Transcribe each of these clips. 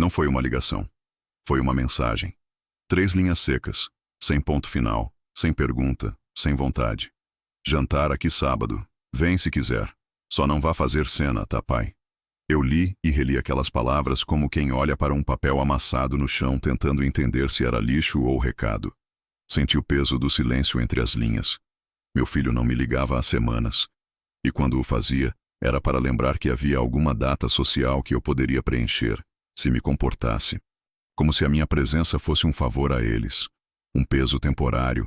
Não foi uma ligação. Foi uma mensagem. 3 linhas secas, sem ponto final, sem pergunta, sem vontade. Jantar aqui sábado. Vem se quiser. Só não vá fazer cena, tá, pai? Eu li e reli aquelas palavras como quem olha para um papel amassado no chão tentando entender se era lixo ou recado. Senti o peso do silêncio entre as linhas. Meu filho não me ligava há semanas. E quando o fazia, era para lembrar que havia alguma data social que eu poderia preencher, se me comportasse. Como se a minha presença fosse um favor a eles. Um peso temporário.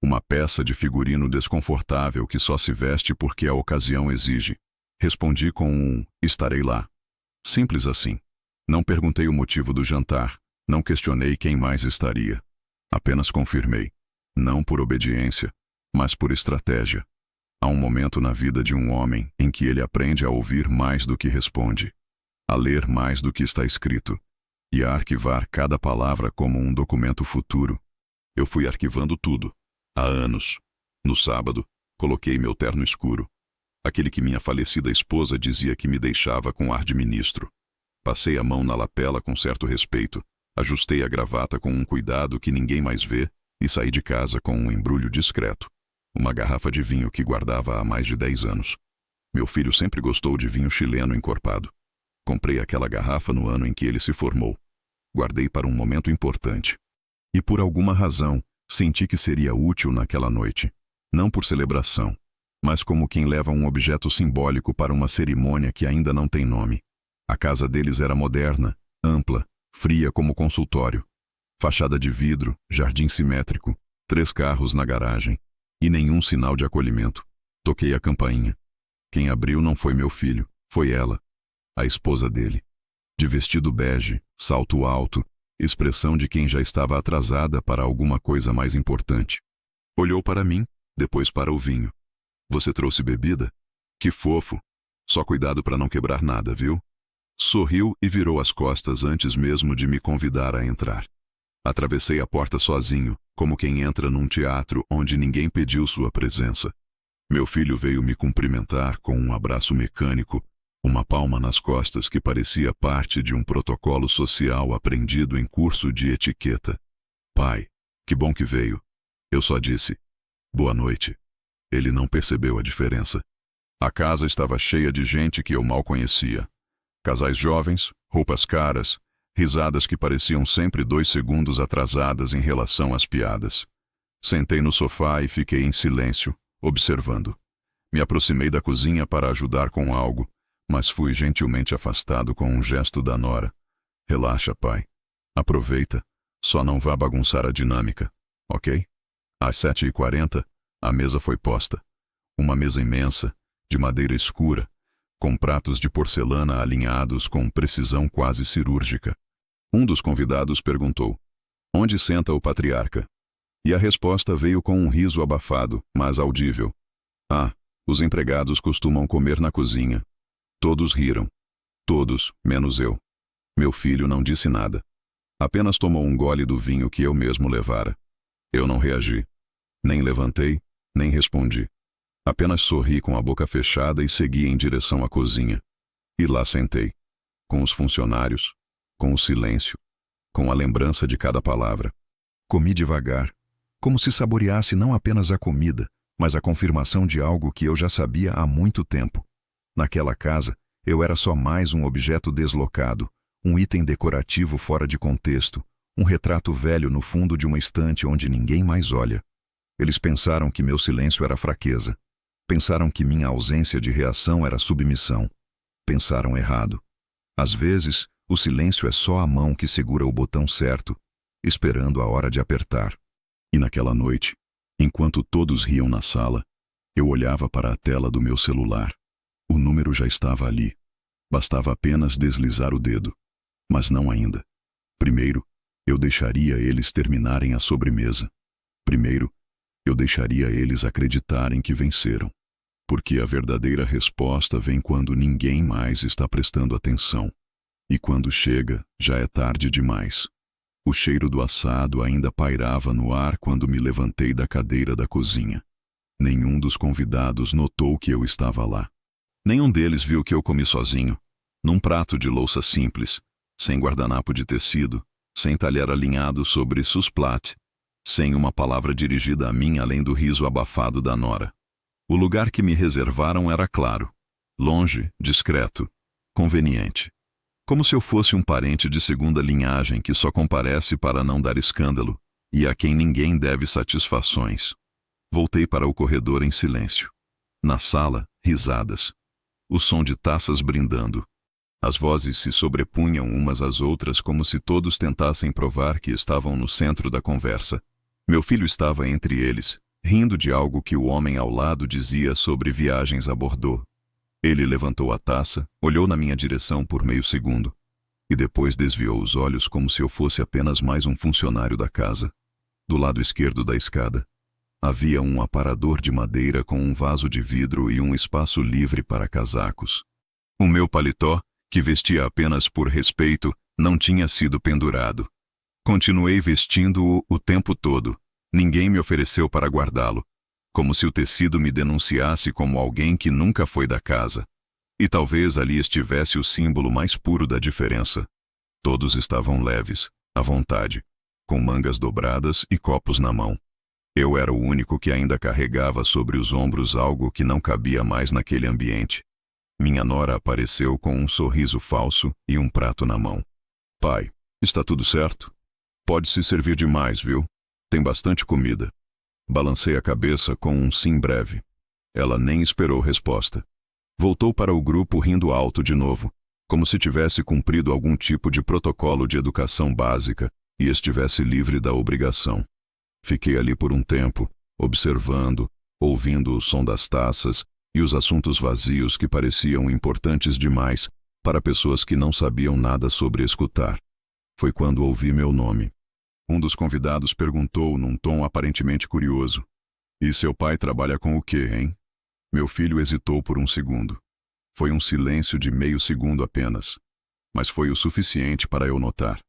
Uma peça de figurino desconfortável que só se veste porque a ocasião exige. Respondi com um "estarei lá". Simples assim. Não perguntei o motivo do jantar. Não questionei quem mais estaria. Apenas confirmei. Não por obediência, mas por estratégia. Há um momento na vida de um homem em que ele aprende a ouvir mais do que responde, a ler mais do que está escrito, e a arquivar cada palavra como um documento futuro. Eu fui arquivando tudo. Há anos. No sábado, coloquei meu terno escuro. Aquele que minha falecida esposa dizia que me deixava com ar de ministro. Passei a mão na lapela com certo respeito, ajustei a gravata com um cuidado que ninguém mais vê e saí de casa com um embrulho discreto. Uma garrafa de vinho que guardava há mais de 10 anos. Meu filho sempre gostou de vinho chileno encorpado. Comprei aquela garrafa no ano em que ele se formou. Guardei para um momento importante. E por alguma razão, senti que seria útil naquela noite. Não por celebração, mas como quem leva um objeto simbólico para uma cerimônia que ainda não tem nome. A casa deles era moderna, ampla, fria como consultório. Fachada de vidro, jardim simétrico, 3 carros na garagem. E nenhum sinal de acolhimento. Toquei a campainha. Quem abriu não foi meu filho, foi ela, a esposa dele. De vestido bege, salto alto, expressão de quem já estava atrasada para alguma coisa mais importante. Olhou para mim, depois para o vinho. Você trouxe bebida? Que fofo. Só cuidado para não quebrar nada, viu? Sorriu e virou as costas antes mesmo de me convidar a entrar. Atravessei a porta sozinho, como quem entra num teatro onde ninguém pediu sua presença. Meu filho veio me cumprimentar com um abraço mecânico, uma palma nas costas que parecia parte de um protocolo social aprendido em curso de etiqueta. Pai, que bom que veio. Eu só disse, boa noite. Ele não percebeu a diferença. A casa estava cheia de gente que eu mal conhecia. Casais jovens, roupas caras, risadas que pareciam sempre 2 segundos atrasadas em relação às piadas. Sentei no sofá e fiquei em silêncio, observando. Me aproximei da cozinha para ajudar com algo, mas fui gentilmente afastado com um gesto da nora. Relaxa, pai. Aproveita. Só não vá bagunçar a dinâmica, ok? Às 7h40, a mesa foi posta. Uma mesa imensa, de madeira escura, com pratos de porcelana alinhados com precisão quase cirúrgica. Um dos convidados perguntou, onde senta o patriarca? E a resposta veio com um riso abafado, mas audível. Ah, os empregados costumam comer na cozinha. Todos riram. Todos, menos eu. Meu filho não disse nada. Apenas tomou um gole do vinho que eu mesmo levara. Eu não reagi. Nem levantei, nem respondi. Apenas sorri com a boca fechada e segui em direção à cozinha. E lá sentei. Com os funcionários, com o silêncio, com a lembrança de cada palavra. Comi devagar, como se saboreasse não apenas a comida, mas a confirmação de algo que eu já sabia há muito tempo. Naquela casa, eu era só mais um objeto deslocado, um item decorativo fora de contexto, um retrato velho no fundo de uma estante onde ninguém mais olha. Eles pensaram que meu silêncio era fraqueza. Pensaram que minha ausência de reação era submissão. Pensaram errado. Às vezes, o silêncio é só a mão que segura o botão certo, esperando a hora de apertar. E naquela noite, enquanto todos riam na sala, eu olhava para a tela do meu celular. O número já estava ali. Bastava apenas deslizar o dedo. Mas não ainda. Primeiro, eu deixaria eles terminarem a sobremesa. Primeiro, eu deixaria eles acreditarem que venceram. Porque a verdadeira resposta vem quando ninguém mais está prestando atenção. E quando chega, já é tarde demais. O cheiro do assado ainda pairava no ar quando me levantei da cadeira da cozinha. Nenhum dos convidados notou que eu estava lá. Nenhum deles viu que eu comi sozinho, num prato de louça simples, sem guardanapo de tecido, sem talher alinhado sobre susplat, sem uma palavra dirigida a mim além do riso abafado da nora. O lugar que me reservaram era claro, longe, discreto, conveniente. Como se eu fosse um parente de segunda linhagem que só comparece para não dar escândalo e a quem ninguém deve satisfações. Voltei para o corredor em silêncio. Na sala, risadas. O som de taças brindando. As vozes se sobrepunham umas às outras como se todos tentassem provar que estavam no centro da conversa. Meu filho estava entre eles, rindo de algo que o homem ao lado dizia sobre viagens a Bordeaux. Ele levantou a taça, olhou na minha direção por meio segundo, e depois desviou os olhos como se eu fosse apenas mais um funcionário da casa. Do lado esquerdo da escada, havia um aparador de madeira com um vaso de vidro e um espaço livre para casacos. O meu paletó, que vestia apenas por respeito, não tinha sido pendurado. Continuei vestindo-o o tempo todo. Ninguém me ofereceu para guardá-lo, como se o tecido me denunciasse como alguém que nunca foi da casa. E talvez ali estivesse o símbolo mais puro da diferença. Todos estavam leves, à vontade, com mangas dobradas e copos na mão. Eu era o único que ainda carregava sobre os ombros algo que não cabia mais naquele ambiente. Minha nora apareceu com um sorriso falso e um prato na mão. Pai, está tudo certo? Pode se servir de mais, viu? Tem bastante comida. Balancei a cabeça com um sim breve. Ela nem esperou resposta. Voltou para o grupo rindo alto de novo, como se tivesse cumprido algum tipo de protocolo de educação básica e estivesse livre da obrigação. Fiquei ali por um tempo, observando, ouvindo o som das taças e os assuntos vazios que pareciam importantes demais para pessoas que não sabiam nada sobre escutar. Foi quando ouvi meu nome. Um dos convidados perguntou num tom aparentemente curioso. E seu pai trabalha com o quê, hein? Meu filho hesitou por um segundo. Foi um silêncio de meio segundo apenas. Mas foi o suficiente para eu notar.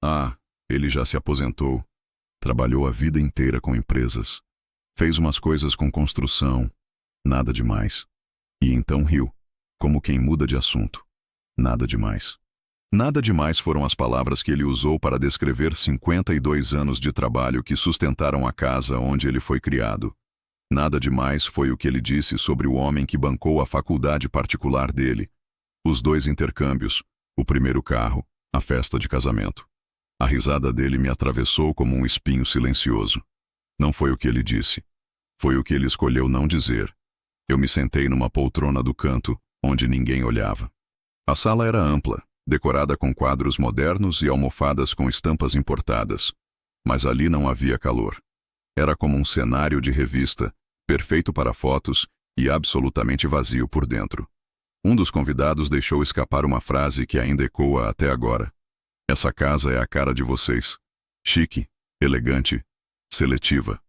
Ah, ele já se aposentou. Trabalhou a vida inteira com empresas. Fez umas coisas com construção. Nada demais. E então riu, como quem muda de assunto. Nada demais. Nada demais foram as palavras que ele usou para descrever 52 anos de trabalho que sustentaram a casa onde ele foi criado. Nada demais foi o que ele disse sobre o homem que bancou a faculdade particular dele, os 2 intercâmbios, o primeiro carro, a festa de casamento. A risada dele me atravessou como um espinho silencioso. Não foi o que ele disse. Foi o que ele escolheu não dizer. Eu me sentei numa poltrona do canto, onde ninguém olhava. A sala era ampla, decorada com quadros modernos e almofadas com estampas importadas. Mas ali não havia calor. Era como um cenário de revista, perfeito para fotos e absolutamente vazio por dentro. Um dos convidados deixou escapar uma frase que ainda ecoa até agora. Essa casa é a cara de vocês. Chique, elegante, seletiva.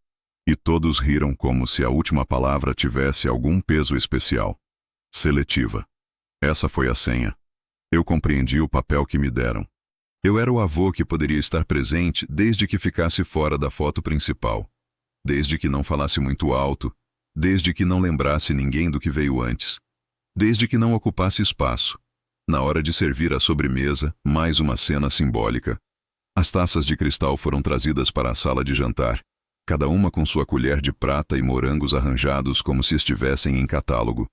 E todos riram como se a última palavra tivesse algum peso especial. Seletiva. Essa foi a senha. Eu compreendi o papel que me deram. Eu era o avô que poderia estar presente desde que ficasse fora da foto principal. Desde que não falasse muito alto. Desde que não lembrasse ninguém do que veio antes. Desde que não ocupasse espaço. Na hora de servir a sobremesa, mais uma cena simbólica. As taças de cristal foram trazidas para a sala de jantar, cada uma com sua colher de prata e morangos arranjados como se estivessem em catálogo.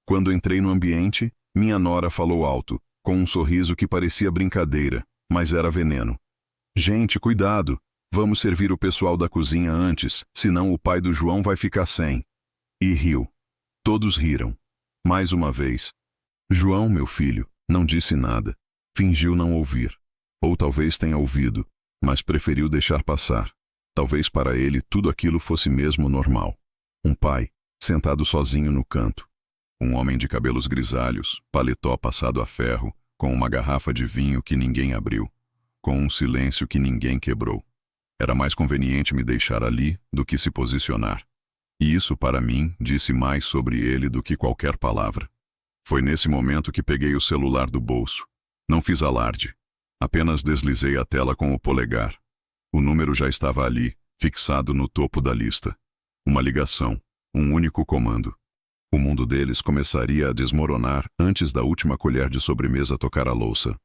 Quando entrei no ambiente, minha nora falou alto, com um sorriso que parecia brincadeira, mas era veneno. Gente, cuidado! Vamos servir o pessoal da cozinha antes, senão o pai do João vai ficar sem. E riu. Todos riram. Mais uma vez. João, meu filho, não disse nada. Fingiu não ouvir. Ou talvez tenha ouvido, mas preferiu deixar passar. Talvez para ele tudo aquilo fosse mesmo normal. Um pai, sentado sozinho no canto. Um homem de cabelos grisalhos, paletó passado a ferro, com uma garrafa de vinho que ninguém abriu, com um silêncio que ninguém quebrou. Era mais conveniente me deixar ali do que se posicionar. E isso, para mim, disse mais sobre ele do que qualquer palavra. Foi nesse momento que peguei o celular do bolso. Não fiz alarde. Apenas deslizei a tela com o polegar. O número já estava ali, fixado no topo da lista. Uma ligação, um único comando. O mundo deles começaria a desmoronar antes da última colher de sobremesa tocar a louça.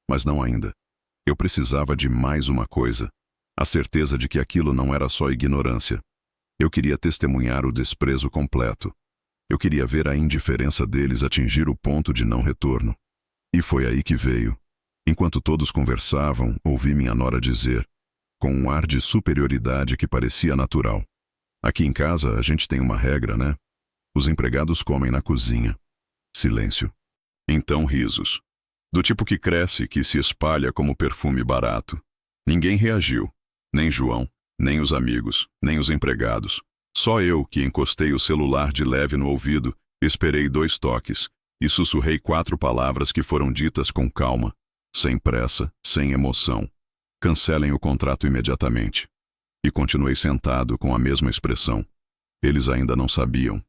Mas não ainda. Eu precisava de mais uma coisa. A certeza de que aquilo não era só ignorância. Eu queria testemunhar o desprezo completo. Eu queria ver a indiferença deles atingir o ponto de não retorno. E foi aí que veio. Enquanto todos conversavam, ouvi minha nora dizer, com um ar de superioridade que parecia natural: aqui em casa a gente tem uma regra, né? Os empregados comem na cozinha. Silêncio. Então risos. Do tipo que cresce, que se espalha como perfume barato. Ninguém reagiu. Nem João, nem os amigos, nem os empregados. Só eu, que encostei o celular de leve no ouvido, esperei 2 toques e sussurrei 4 palavras que foram ditas com calma, sem pressa, sem emoção. Cancelem o contrato imediatamente. E continuei sentado com a mesma expressão. Eles ainda não sabiam.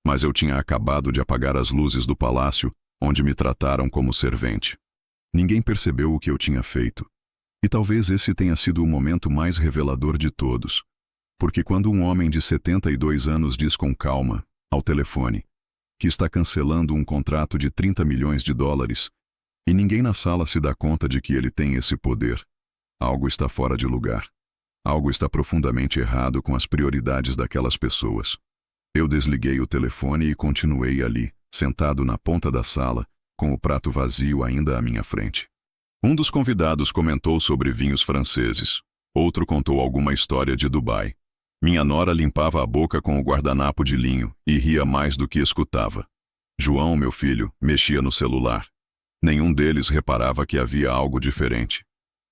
Mas eu tinha acabado de apagar as luzes do palácio, onde me trataram como servente. Ninguém percebeu o que eu tinha feito. E talvez esse tenha sido o momento mais revelador de todos. Porque quando um homem de 72 anos diz com calma, ao telefone, que está cancelando um contrato de 30 milhões de dólares, e ninguém na sala se dá conta de que ele tem esse poder, algo está fora de lugar. Algo está profundamente errado com as prioridades daquelas pessoas. Eu desliguei o telefone e continuei ali, sentado na ponta da sala, com o prato vazio ainda à minha frente. Um dos convidados comentou sobre vinhos franceses. Outro contou alguma história de Dubai. Minha nora limpava a boca com o guardanapo de linho e ria mais do que escutava. João, meu filho, mexia no celular. Nenhum deles reparava que havia algo diferente.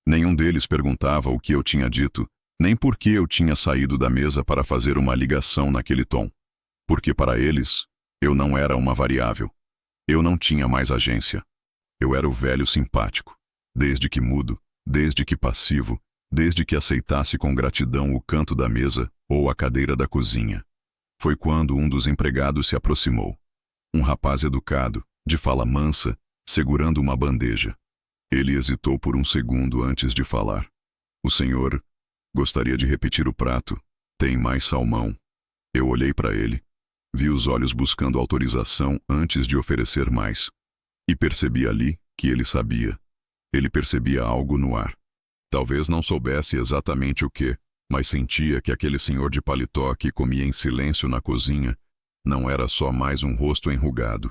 Nenhum deles perguntava o que eu tinha dito, nem por que eu tinha saído da mesa para fazer uma ligação naquele tom. Porque para eles, eu não era uma variável. Eu não tinha mais agência. Eu era o velho simpático. Desde que mudo, desde que passivo, desde que aceitasse com gratidão o canto da mesa ou a cadeira da cozinha. Foi quando um dos empregados se aproximou. Um rapaz educado, de fala mansa, segurando uma bandeja. Ele hesitou por um segundo antes de falar. O senhor gostaria de repetir o prato? Tem mais salmão. Eu olhei para ele. Vi os olhos buscando autorização antes de oferecer mais. E percebi ali que ele sabia. Ele percebia algo no ar. Talvez não soubesse exatamente o que, mas sentia que aquele senhor de paletó que comia em silêncio na cozinha não era só mais um rosto enrugado.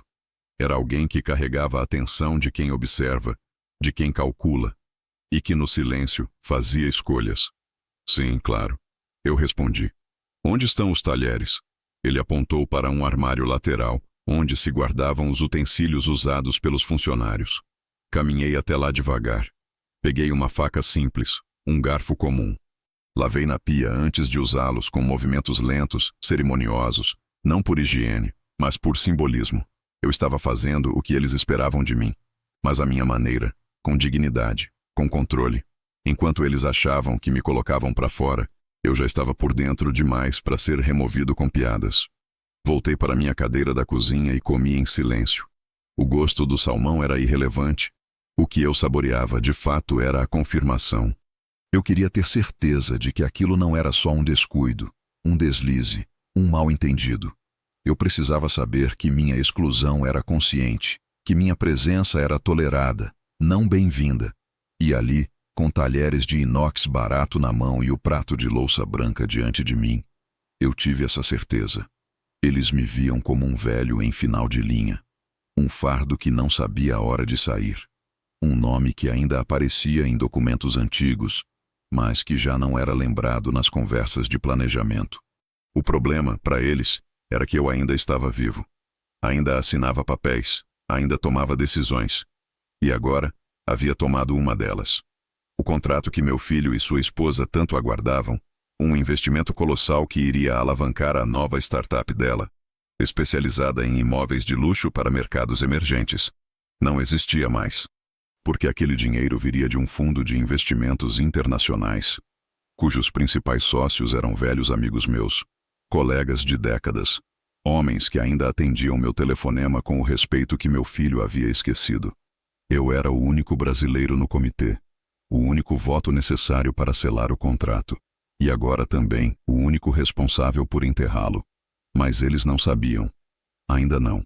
Era alguém que carregava a atenção de quem observa, de quem calcula, e que no silêncio fazia escolhas. Sim, claro. Eu respondi. Onde estão os talheres? Ele apontou para um armário lateral, onde se guardavam os utensílios usados pelos funcionários. Caminhei até lá devagar. Peguei uma faca simples, um garfo comum. Lavei na pia antes de usá-los com movimentos lentos, cerimoniosos, não por higiene, mas por simbolismo. Eu estava fazendo o que eles esperavam de mim, mas à minha maneira, com dignidade, com controle. Enquanto eles achavam que me colocavam para fora, eu já estava por dentro demais para ser removido com piadas. Voltei para minha cadeira da cozinha e comi em silêncio. O gosto do salmão era irrelevante. O que eu saboreava, de fato, era a confirmação. Eu queria ter certeza de que aquilo não era só um descuido, um deslize, um mal-entendido. Eu precisava saber que minha exclusão era consciente, que minha presença era tolerada, não bem-vinda. E ali, com talheres de inox barato na mão e o prato de louça branca diante de mim, eu tive essa certeza. Eles me viam como um velho em final de linha, um fardo que não sabia a hora de sair, um nome que ainda aparecia em documentos antigos, mas que já não era lembrado nas conversas de planejamento. O problema, para eles, era que eu ainda estava vivo. Ainda assinava papéis, ainda tomava decisões. E agora, havia tomado uma delas. O contrato que meu filho e sua esposa tanto aguardavam, um investimento colossal que iria alavancar a nova startup dela, especializada em imóveis de luxo para mercados emergentes, não existia mais. Porque aquele dinheiro viria de um fundo de investimentos internacionais, cujos principais sócios eram velhos amigos meus, colegas de décadas, homens que ainda atendiam meu telefonema com o respeito que meu filho havia esquecido. Eu era o único brasileiro no comitê, o único voto necessário para selar o contrato, e agora também o único responsável por enterrá-lo. Mas eles não sabiam. Ainda não.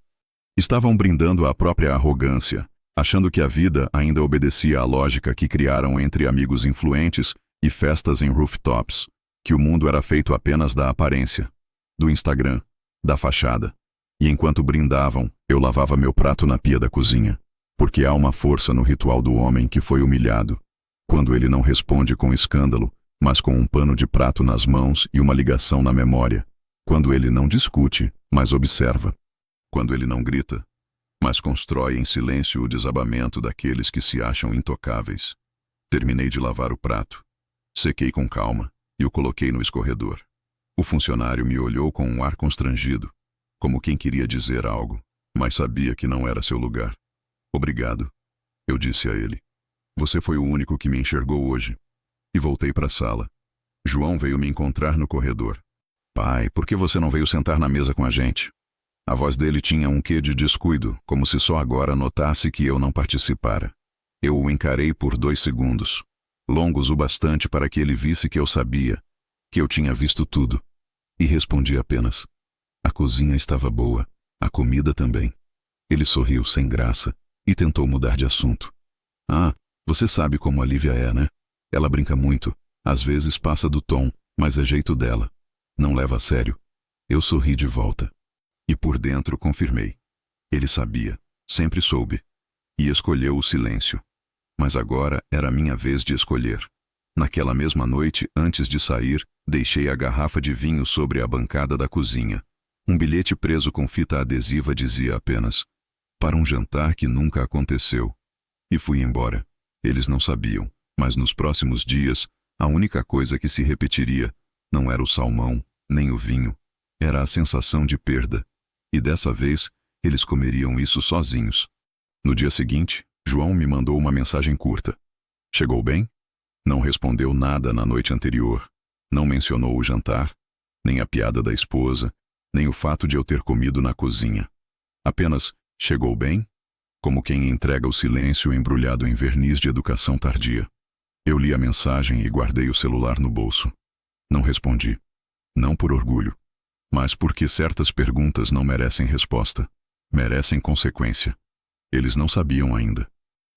Estavam brindando à própria arrogância, achando que a vida ainda obedecia à lógica que criaram entre amigos influentes e festas em rooftops, que o mundo era feito apenas da aparência, do Instagram, da fachada. E enquanto brindavam, eu lavava meu prato na pia da cozinha, porque há uma força no ritual do homem que foi humilhado, quando ele não responde com escândalo, mas com um pano de prato nas mãos e uma ligação na memória, quando ele não discute, mas observa, quando ele não grita, mas constrói em silêncio o desabamento daqueles que se acham intocáveis. Terminei de lavar o prato, sequei com calma e o coloquei no escorredor. O funcionário me olhou com um ar constrangido, como quem queria dizer algo, mas sabia que não era seu lugar. Obrigado, eu disse a ele. Você foi o único que me enxergou hoje. E voltei para a sala. João veio me encontrar no corredor. Pai, por que você não veio sentar na mesa com a gente? A voz dele tinha um quê de descuido, como se só agora notasse que eu não participara. Eu o encarei por 2 segundos, longos o bastante para que ele visse que eu sabia, que eu tinha visto tudo, e respondi apenas. A cozinha estava boa, a comida também. Ele sorriu sem graça e tentou mudar de assunto. Ah, você sabe como a Lívia é, né? Ela brinca muito, às vezes passa do tom, mas é jeito dela. Não leva a sério. Eu sorri de volta. E por dentro confirmei. Ele sabia, sempre soube. E escolheu o silêncio. Mas agora era minha vez de escolher. Naquela mesma noite, antes de sair, deixei a garrafa de vinho sobre a bancada da cozinha. Um bilhete preso com fita adesiva dizia apenas: para um jantar que nunca aconteceu. E fui embora. Eles não sabiam, mas nos próximos dias, a única coisa que se repetiria não era o salmão, nem o vinho. Era a sensação de perda. E dessa vez, eles comeriam isso sozinhos. No dia seguinte, João me mandou uma mensagem curta. Chegou bem? Não respondeu nada na noite anterior. Não mencionou o jantar, nem a piada da esposa, nem o fato de eu ter comido na cozinha. Apenas, chegou bem? Como quem entrega o silêncio embrulhado em verniz de educação tardia. Eu li a mensagem e guardei o celular no bolso. Não respondi. Não por orgulho, mas porque certas perguntas não merecem resposta. Merecem consequência. Eles não sabiam ainda.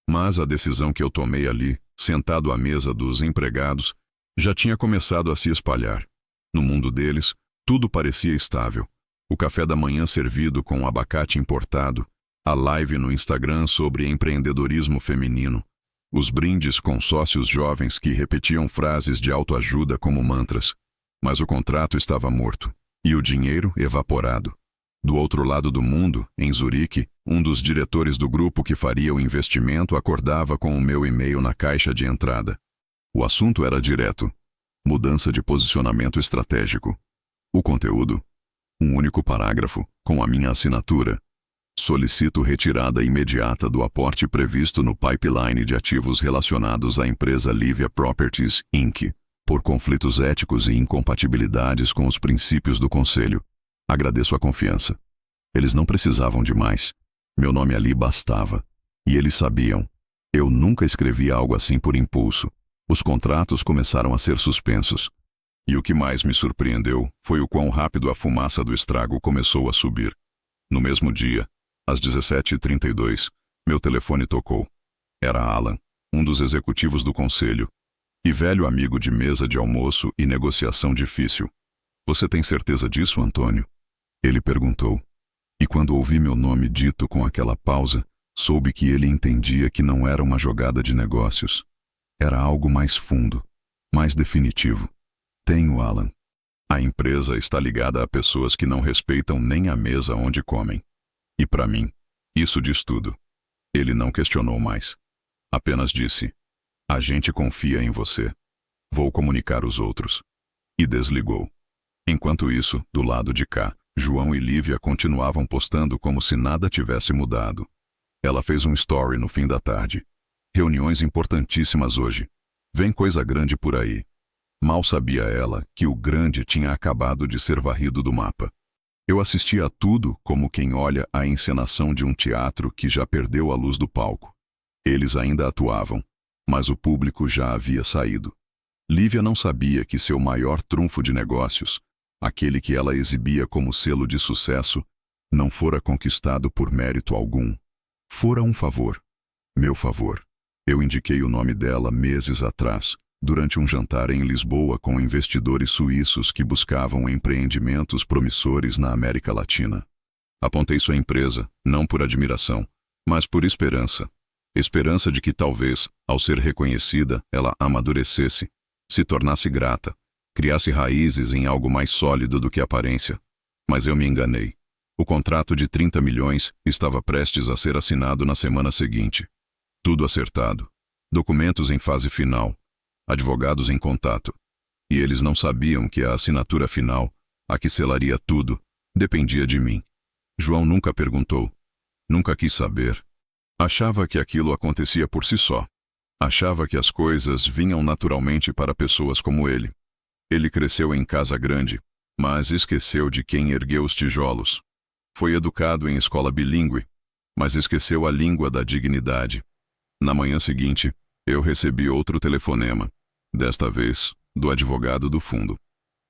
Mas a decisão que eu tomei ali, sentado à mesa dos empregados, já tinha começado a se espalhar. No mundo deles, tudo parecia estável. O café da manhã servido com abacate importado, a live no Instagram sobre empreendedorismo feminino, os brindes com sócios jovens que repetiam frases de autoajuda como mantras. Mas o contrato estava morto, e o dinheiro evaporado. Do outro lado do mundo, em Zurique, um dos diretores do grupo que faria o investimento acordava com o meu e-mail na caixa de entrada. O assunto era direto: mudança de posicionamento estratégico. O conteúdo: um único parágrafo, com a minha assinatura. Solicito retirada imediata do aporte previsto no pipeline de ativos relacionados à empresa Lívia Properties, Inc., por conflitos éticos e incompatibilidades com os princípios do Conselho. Agradeço a confiança. Eles não precisavam de mais. Meu nome ali bastava. E eles sabiam. Eu nunca escrevi algo assim por impulso. Os contratos começaram a ser suspensos. E o que mais me surpreendeu foi o quão rápido a fumaça do estrago começou a subir. No mesmo dia, às 17h32, meu telefone tocou. Era Alan, um dos executivos do conselho, e velho amigo de mesa de almoço e negociação difícil. Você tem certeza disso, Antônio? Ele perguntou. E quando ouvi meu nome dito com aquela pausa, soube que ele entendia que não era uma jogada de negócios. Era algo mais fundo, mais definitivo. Tenho, Alan. A empresa está ligada a pessoas que não respeitam nem a mesa onde comem. E para mim, isso diz tudo. Ele não questionou mais. Apenas disse: a gente confia em você. Vou comunicar os outros. E desligou. Enquanto isso, do lado de cá, João e Lívia continuavam postando como se nada tivesse mudado. Ela fez um story no fim da tarde. Reuniões importantíssimas hoje. Vem coisa grande por aí. Mal sabia ela que o grande tinha acabado de ser varrido do mapa. Eu assistia a tudo como quem olha a encenação de um teatro que já perdeu a luz do palco. Eles ainda atuavam, mas o público já havia saído. Lívia não sabia que seu maior trunfo de negócios, aquele que ela exibia como selo de sucesso, não fora conquistado por mérito algum. Fora um favor. Meu favor. Eu indiquei o nome dela meses atrás, durante um jantar em Lisboa com investidores suíços que buscavam empreendimentos promissores na América Latina. Apontei sua empresa, não por admiração, mas por esperança. Esperança de que talvez, ao ser reconhecida, ela amadurecesse, se tornasse grata, criasse raízes em algo mais sólido do que aparência. Mas eu me enganei. O contrato de 30 milhões estava prestes a ser assinado na semana seguinte. Tudo acertado. Documentos em fase final. Advogados em contato. E eles não sabiam que a assinatura final, a que selaria tudo, dependia de mim. João nunca perguntou. Nunca quis saber. Achava que aquilo acontecia por si só. Achava que as coisas vinham naturalmente para pessoas como ele. Ele cresceu em casa grande, mas esqueceu de quem ergueu os tijolos. Foi educado em escola bilíngue, mas esqueceu a língua da dignidade. Na manhã seguinte, eu recebi outro telefonema, desta vez, do advogado do fundo.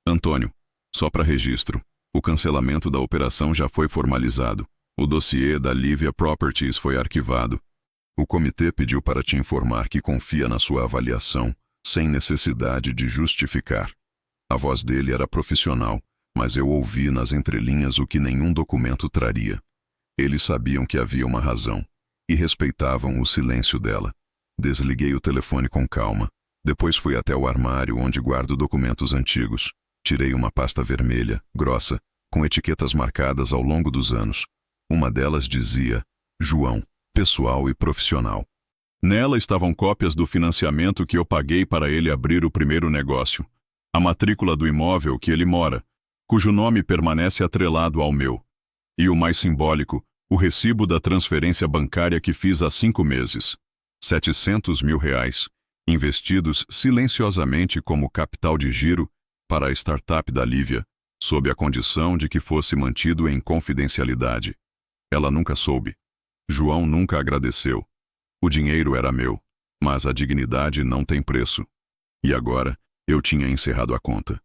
Antônio, só para registro, o cancelamento da operação já foi formalizado. O dossiê da Livia Properties foi arquivado. O comitê pediu para te informar que confia na sua avaliação, sem necessidade de justificar. A voz dele era profissional, mas eu ouvi nas entrelinhas o que nenhum documento traria. Eles sabiam que havia uma razão, e respeitavam o silêncio dela. Desliguei o telefone com calma. Depois fui até o armário onde guardo documentos antigos. Tirei uma pasta vermelha, grossa, com etiquetas marcadas ao longo dos anos. Uma delas dizia, João, pessoal e profissional. Nela estavam cópias do financiamento que eu paguei para ele abrir o primeiro negócio. A matrícula do imóvel que ele mora, cujo nome permanece atrelado ao meu. E o mais simbólico, o recibo da transferência bancária que fiz há 5 meses. 700 mil reais, investidos silenciosamente como capital de giro para a startup da Lívia, sob a condição de que fosse mantido em confidencialidade. Ela nunca soube. João nunca agradeceu. O dinheiro era meu, mas a dignidade não tem preço. E agora, eu tinha encerrado a conta.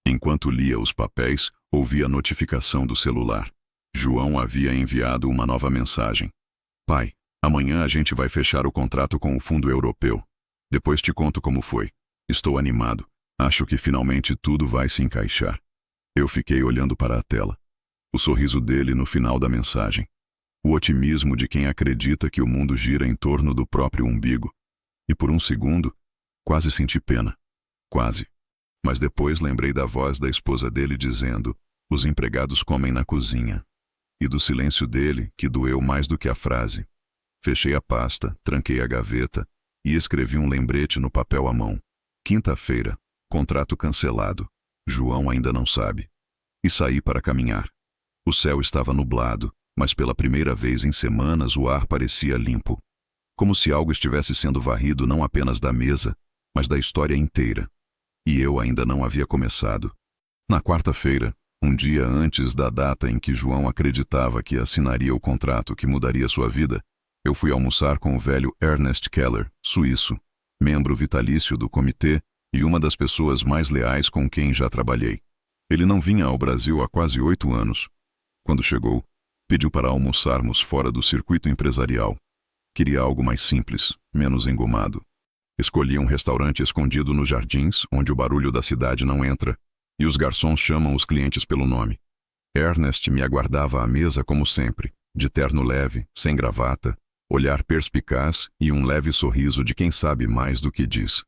Enquanto lia os papéis, ouvi a notificação do celular. João havia enviado uma nova mensagem. Pai, amanhã a gente vai fechar o contrato com o Fundo Europeu. Depois te conto como foi. Estou animado. Acho que finalmente tudo vai se encaixar. Eu fiquei olhando para a tela. O sorriso dele no final da mensagem. O otimismo de quem acredita que o mundo gira em torno do próprio umbigo. E por um segundo, quase senti pena. Quase. Mas depois lembrei da voz da esposa dele dizendo, os empregados comem na cozinha. E do silêncio dele, que doeu mais do que a frase. Fechei a pasta, tranquei a gaveta e escrevi um lembrete no papel à mão. Quinta-feira, contrato cancelado. João ainda não sabe. E saí para caminhar. O céu estava nublado, mas pela primeira vez em semanas o ar parecia limpo. Como se algo estivesse sendo varrido não apenas da mesa, mas da história inteira. E eu ainda não havia começado. Na quarta-feira, um dia antes da data em que João acreditava que assinaria o contrato que mudaria sua vida, eu fui almoçar com o velho Ernest Keller, suíço, membro vitalício do comitê e uma das pessoas mais leais com quem já trabalhei. Ele não vinha ao Brasil há quase 8 anos. Quando chegou, pediu para almoçarmos fora do circuito empresarial. Queria algo mais simples, menos engomado. Escolhi um restaurante escondido nos jardins, onde o barulho da cidade não entra, e os garçons chamam os clientes pelo nome. Ernest me aguardava à mesa como sempre, de terno leve, sem gravata, olhar perspicaz e um leve sorriso de quem sabe mais do que diz.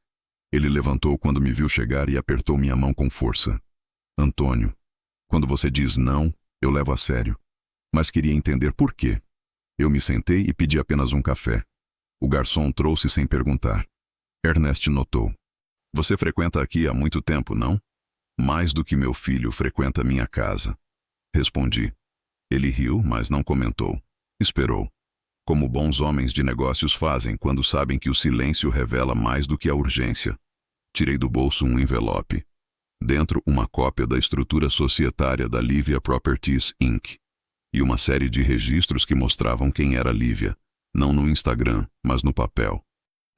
Ele levantou quando me viu chegar e apertou minha mão com força. Antônio, quando você diz não, eu levo a sério. Mas queria entender por quê. Eu me sentei e pedi apenas um café. O garçom trouxe sem perguntar. Ernest notou. Você frequenta aqui há muito tempo, não? Mais do que meu filho frequenta minha casa. Respondi. Ele riu, mas não comentou. Esperou. Como bons homens de negócios fazem quando sabem que o silêncio revela mais do que a urgência. Tirei do bolso um envelope. Dentro, uma cópia da estrutura societária da Livia Properties, Inc. E uma série de registros que mostravam quem era Lívia, não no Instagram, mas no papel.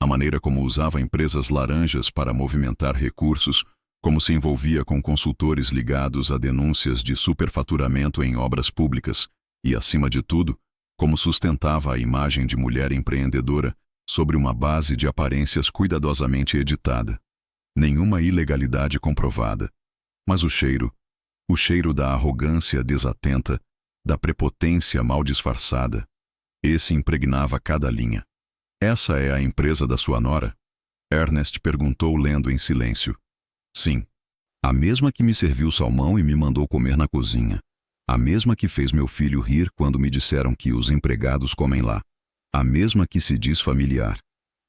A maneira como usava empresas laranjas para movimentar recursos, como se envolvia com consultores ligados a denúncias de superfaturamento em obras públicas e, acima de tudo, como sustentava a imagem de mulher empreendedora sobre uma base de aparências cuidadosamente editada. Nenhuma ilegalidade comprovada. Mas o cheiro da arrogância desatenta, da prepotência mal disfarçada, esse impregnava cada linha. Essa é a empresa da sua nora? Ernest perguntou lendo em silêncio. Sim. A mesma que me serviu salmão e me mandou comer na cozinha. A mesma que fez meu filho rir quando me disseram que os empregados comem lá. A mesma que se diz familiar,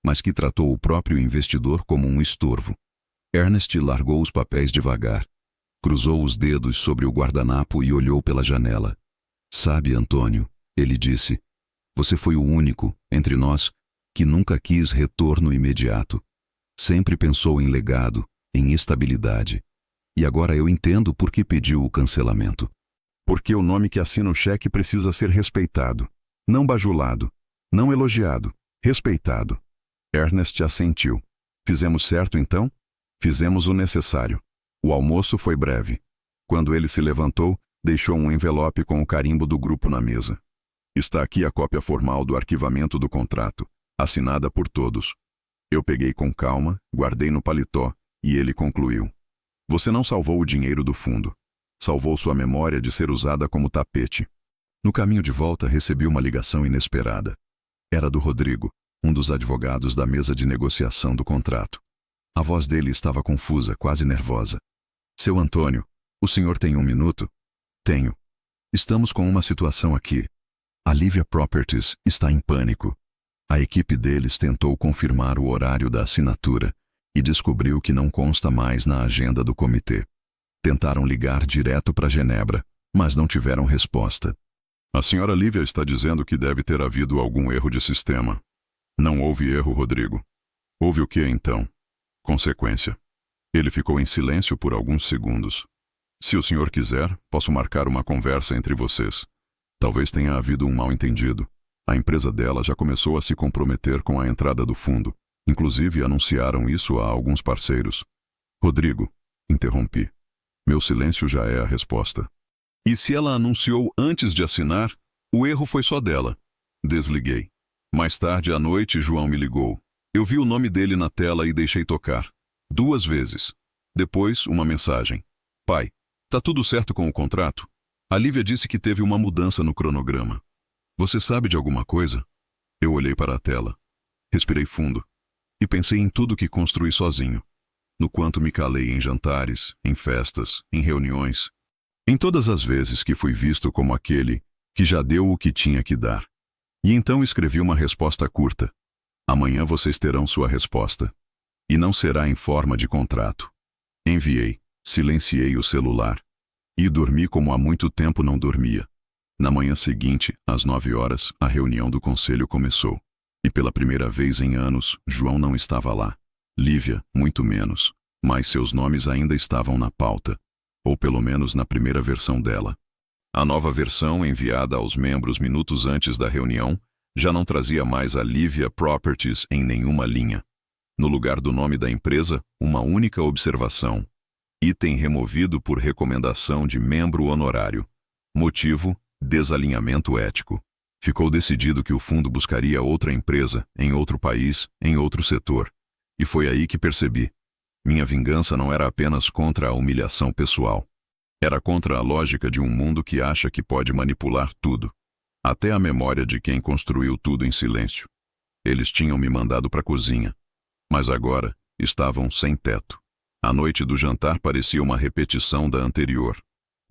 mas que tratou o próprio investidor como um estorvo. Ernest largou os papéis devagar. Cruzou os dedos sobre o guardanapo e olhou pela janela. Sabe, Antônio, ele disse, você foi o único, entre nós, que nunca quis retorno imediato. Sempre pensou em legado, em estabilidade. E agora eu entendo por que pediu o cancelamento. Porque o nome que assina o cheque precisa ser respeitado. Não bajulado. Não elogiado. Respeitado. Ernest assentiu. Fizemos certo então? Fizemos o necessário. O almoço foi breve. Quando ele se levantou, deixou um envelope com o carimbo do grupo na mesa. Está aqui a cópia formal do arquivamento do contrato, assinada por todos. Eu peguei com calma, guardei no paletó, e ele concluiu. Você não salvou o dinheiro do fundo. Salvou sua memória de ser usada como tapete. No caminho de volta, recebi uma ligação inesperada. Era do Rodrigo, um dos advogados da mesa de negociação do contrato. A voz dele estava confusa, quase nervosa. Seu Antônio, o senhor tem um minuto? Tenho. Estamos com uma situação aqui. A Livia Properties está em pânico. A equipe deles tentou confirmar o horário da assinatura e descobriu que não consta mais na agenda do comitê. Tentaram ligar direto para Genebra, mas não tiveram resposta. A senhora Lívia está dizendo que deve ter havido algum erro de sistema. Não houve erro, Rodrigo. Houve o que então? Consequência. Ele ficou em silêncio por alguns segundos. Se o senhor quiser, posso marcar uma conversa entre vocês. Talvez tenha havido um mal-entendido. A empresa dela já começou a se comprometer com a entrada do fundo. Inclusive anunciaram isso a alguns parceiros. Rodrigo, interrompi. Meu silêncio já é a resposta. E se ela anunciou antes de assinar, o erro foi só dela. Desliguei. Mais tarde à noite, João me ligou. Eu vi o nome dele na tela e deixei tocar. 2 vezes. Depois, uma mensagem. Pai, tá tudo certo com o contrato? A Lívia disse que teve uma mudança no cronograma. Você sabe de alguma coisa? Eu olhei para a tela. Respirei fundo. E pensei em tudo que construí sozinho. No quanto me calei em jantares, em festas, em reuniões. Em todas as vezes que fui visto como aquele que já deu o que tinha que dar. E então escrevi uma resposta curta. Amanhã vocês terão sua resposta. E não será em forma de contrato. Enviei, silenciei o celular. E dormi como há muito tempo não dormia. Na manhã seguinte, às 9 horas, a reunião do conselho começou. E pela primeira vez em anos, João não estava lá. Lívia, muito menos. Mas seus nomes ainda estavam na pauta. Ou pelo menos na primeira versão dela. A nova versão, enviada aos membros minutos antes da reunião, já não trazia mais a Livia Properties em nenhuma linha. No lugar do nome da empresa, uma única observação. Item removido por recomendação de membro honorário. Motivo: desalinhamento ético. Ficou decidido que o fundo buscaria outra empresa, em outro país, em outro setor. E foi aí que percebi. Minha vingança não era apenas contra a humilhação pessoal. Era contra a lógica de um mundo que acha que pode manipular tudo. Até a memória de quem construiu tudo em silêncio. Eles tinham me mandado para a cozinha. Mas agora estavam sem teto. A noite do jantar parecia uma repetição da anterior.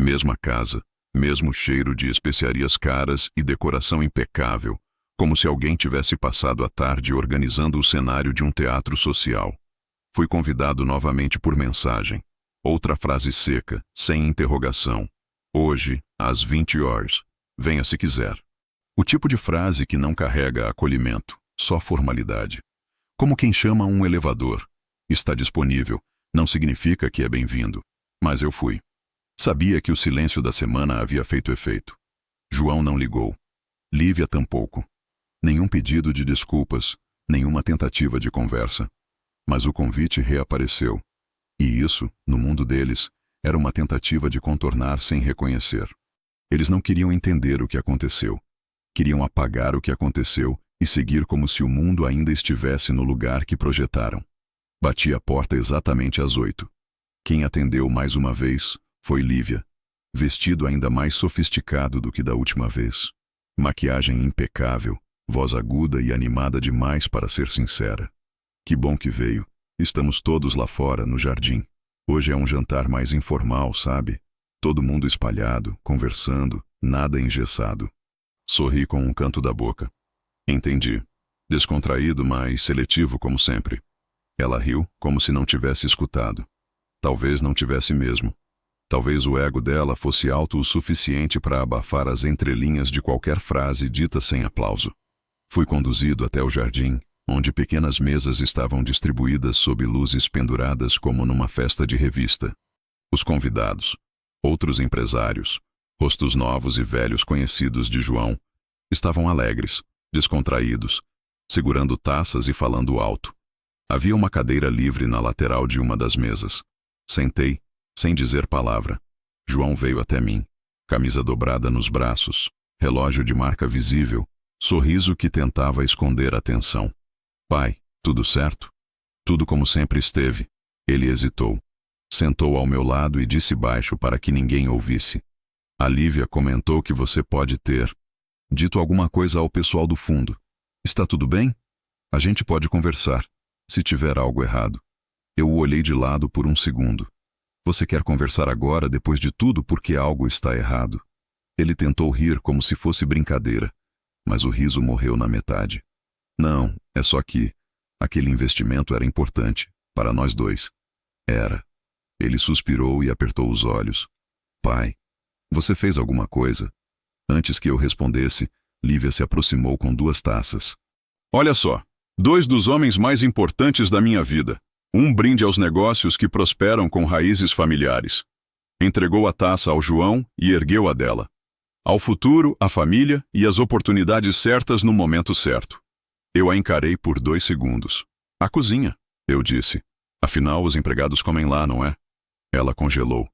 Mesma casa, mesmo cheiro de especiarias caras e decoração impecável, como se alguém tivesse passado a tarde organizando o cenário de um teatro social. Fui convidado novamente por mensagem. Outra frase seca, sem interrogação. Hoje, às 20 horas. Venha se quiser. O tipo de frase que não carrega acolhimento, só formalidade. Como quem chama um elevador. Está disponível, não significa que é bem-vindo. Mas eu fui. Sabia que o silêncio da semana havia feito efeito. João não ligou. Lívia tampouco. Nenhum pedido de desculpas, nenhuma tentativa de conversa. Mas o convite reapareceu. E isso, no mundo deles, era uma tentativa de contornar sem reconhecer. Eles não queriam entender o que aconteceu. Queriam apagar o que aconteceu e seguir como se o mundo ainda estivesse no lugar que projetaram. Bati a porta exatamente às 8. Quem atendeu mais uma vez foi Lívia, vestido ainda mais sofisticado do que da última vez. Maquiagem impecável, voz aguda e animada demais para ser sincera. Que bom que veio. Estamos todos lá fora, no jardim. Hoje é um jantar mais informal, sabe? Todo mundo espalhado, conversando, nada engessado. Sorri com um canto da boca. Entendi. Descontraído, mas seletivo como sempre. Ela riu, como se não tivesse escutado. Talvez não tivesse mesmo. Talvez o ego dela fosse alto o suficiente para abafar as entrelinhas de qualquer frase dita sem aplauso. Fui conduzido até o jardim, onde pequenas mesas estavam distribuídas sob luzes penduradas como numa festa de revista. Os convidados, outros empresários, rostos novos e velhos conhecidos de João, estavam alegres, descontraídos, segurando taças e falando alto. Havia uma cadeira livre na lateral de uma das mesas. Sentei, sem dizer palavra. João veio até mim, camisa dobrada nos braços, relógio de marca visível, sorriso que tentava esconder a tensão. Pai, tudo certo? Tudo como sempre esteve. Ele hesitou. Sentou ao meu lado e disse baixo para que ninguém ouvisse. A Lívia comentou que você pode ter dito alguma coisa ao pessoal do fundo. Está tudo bem? A gente pode conversar, se tiver algo errado. Eu o olhei de lado por um segundo. Você quer conversar agora, depois de tudo, porque algo está errado? Ele tentou rir como se fosse brincadeira, mas o riso morreu na metade. Não, é só que aquele investimento era importante, para nós dois. Era. Ele suspirou e apertou os olhos. Pai, você fez alguma coisa? Antes que eu respondesse, Lívia se aproximou com 2 taças. Olha só, 2 dos homens mais importantes da minha vida. Um brinde aos negócios que prosperam com raízes familiares. Entregou a taça ao João e ergueu a dela. Ao futuro, à família e às oportunidades certas no momento certo. Eu a encarei por 2 segundos. A cozinha, eu disse. Afinal, os empregados comem lá, não é? Ela congelou.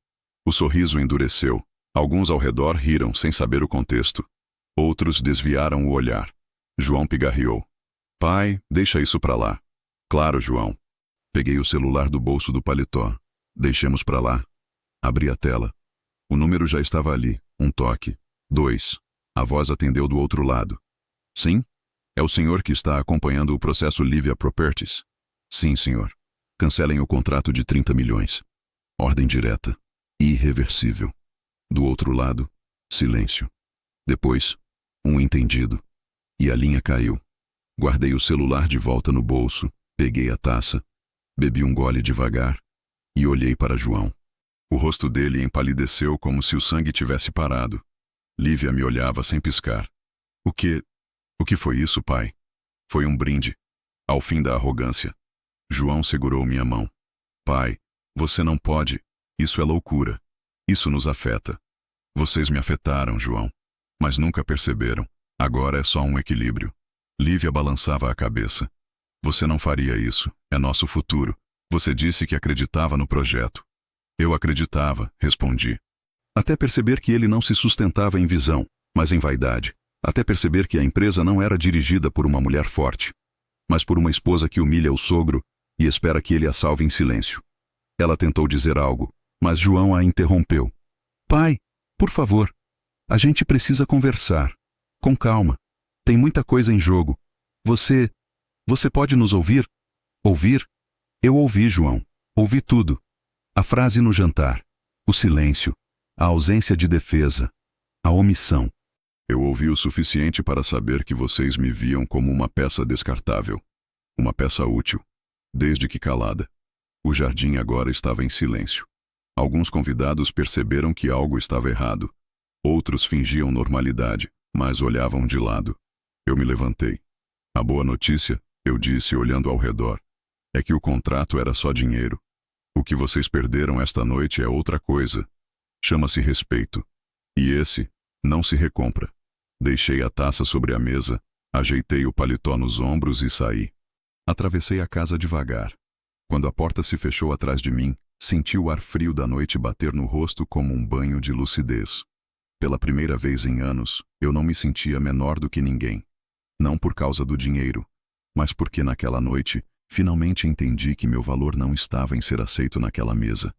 O sorriso endureceu. Alguns ao redor riram sem saber o contexto. Outros desviaram o olhar. João pigarreou. Pai, deixa isso pra lá. Claro, João. Peguei o celular do bolso do paletó. Deixemos pra lá. Abri a tela. O número já estava ali. Um toque. 2. A voz atendeu do outro lado. Sim? É o senhor que está acompanhando o processo Lívia Properties? Sim, senhor. Cancelem o contrato de 30 milhões. Ordem direta. Irreversível. Do outro lado, silêncio. Depois, um entendido. E a linha caiu. Guardei o celular de volta no bolso, peguei a taça, bebi um gole devagar e olhei para João. O rosto dele empalideceu como se o sangue tivesse parado. Lívia me olhava sem piscar. O que foi isso, pai? Foi um brinde. Ao fim da arrogância. João segurou minha mão. Pai, você não pode. Isso é loucura. Isso nos afeta. Vocês me afetaram, João. Mas nunca perceberam. Agora é só um equilíbrio. Lívia balançava a cabeça. Você não faria isso. É nosso futuro. Você disse que acreditava no projeto. Eu acreditava, respondi. Até perceber que ele não se sustentava em visão, mas em vaidade. Até perceber que a empresa não era dirigida por uma mulher forte, mas por uma esposa que humilha o sogro e espera que ele a salve em silêncio. Ela tentou dizer algo, mas João a interrompeu. Pai, por favor, a gente precisa conversar. Com calma. Tem muita coisa em jogo. Você pode nos ouvir? Ouvir? Eu ouvi, João. Ouvi tudo. A frase no jantar. O silêncio. A ausência de defesa. A omissão. Eu ouvi o suficiente para saber que vocês me viam como uma peça descartável. Uma peça útil. Desde que calada. O jardim agora estava em silêncio. Alguns convidados perceberam que algo estava errado. Outros fingiam normalidade, mas olhavam de lado. Eu me levantei. A boa notícia, eu disse olhando ao redor, é que o contrato era só dinheiro. O que vocês perderam esta noite é outra coisa. Chama-se respeito. E esse não se recompra. Deixei a taça sobre a mesa, ajeitei o paletó nos ombros e saí. Atravessei a casa devagar. Quando a porta se fechou atrás de mim, senti o ar frio da noite bater no rosto como um banho de lucidez. Pela primeira vez em anos, eu não me sentia menor do que ninguém. Não por causa do dinheiro, mas porque naquela noite, finalmente entendi que meu valor não estava em ser aceito naquela mesa.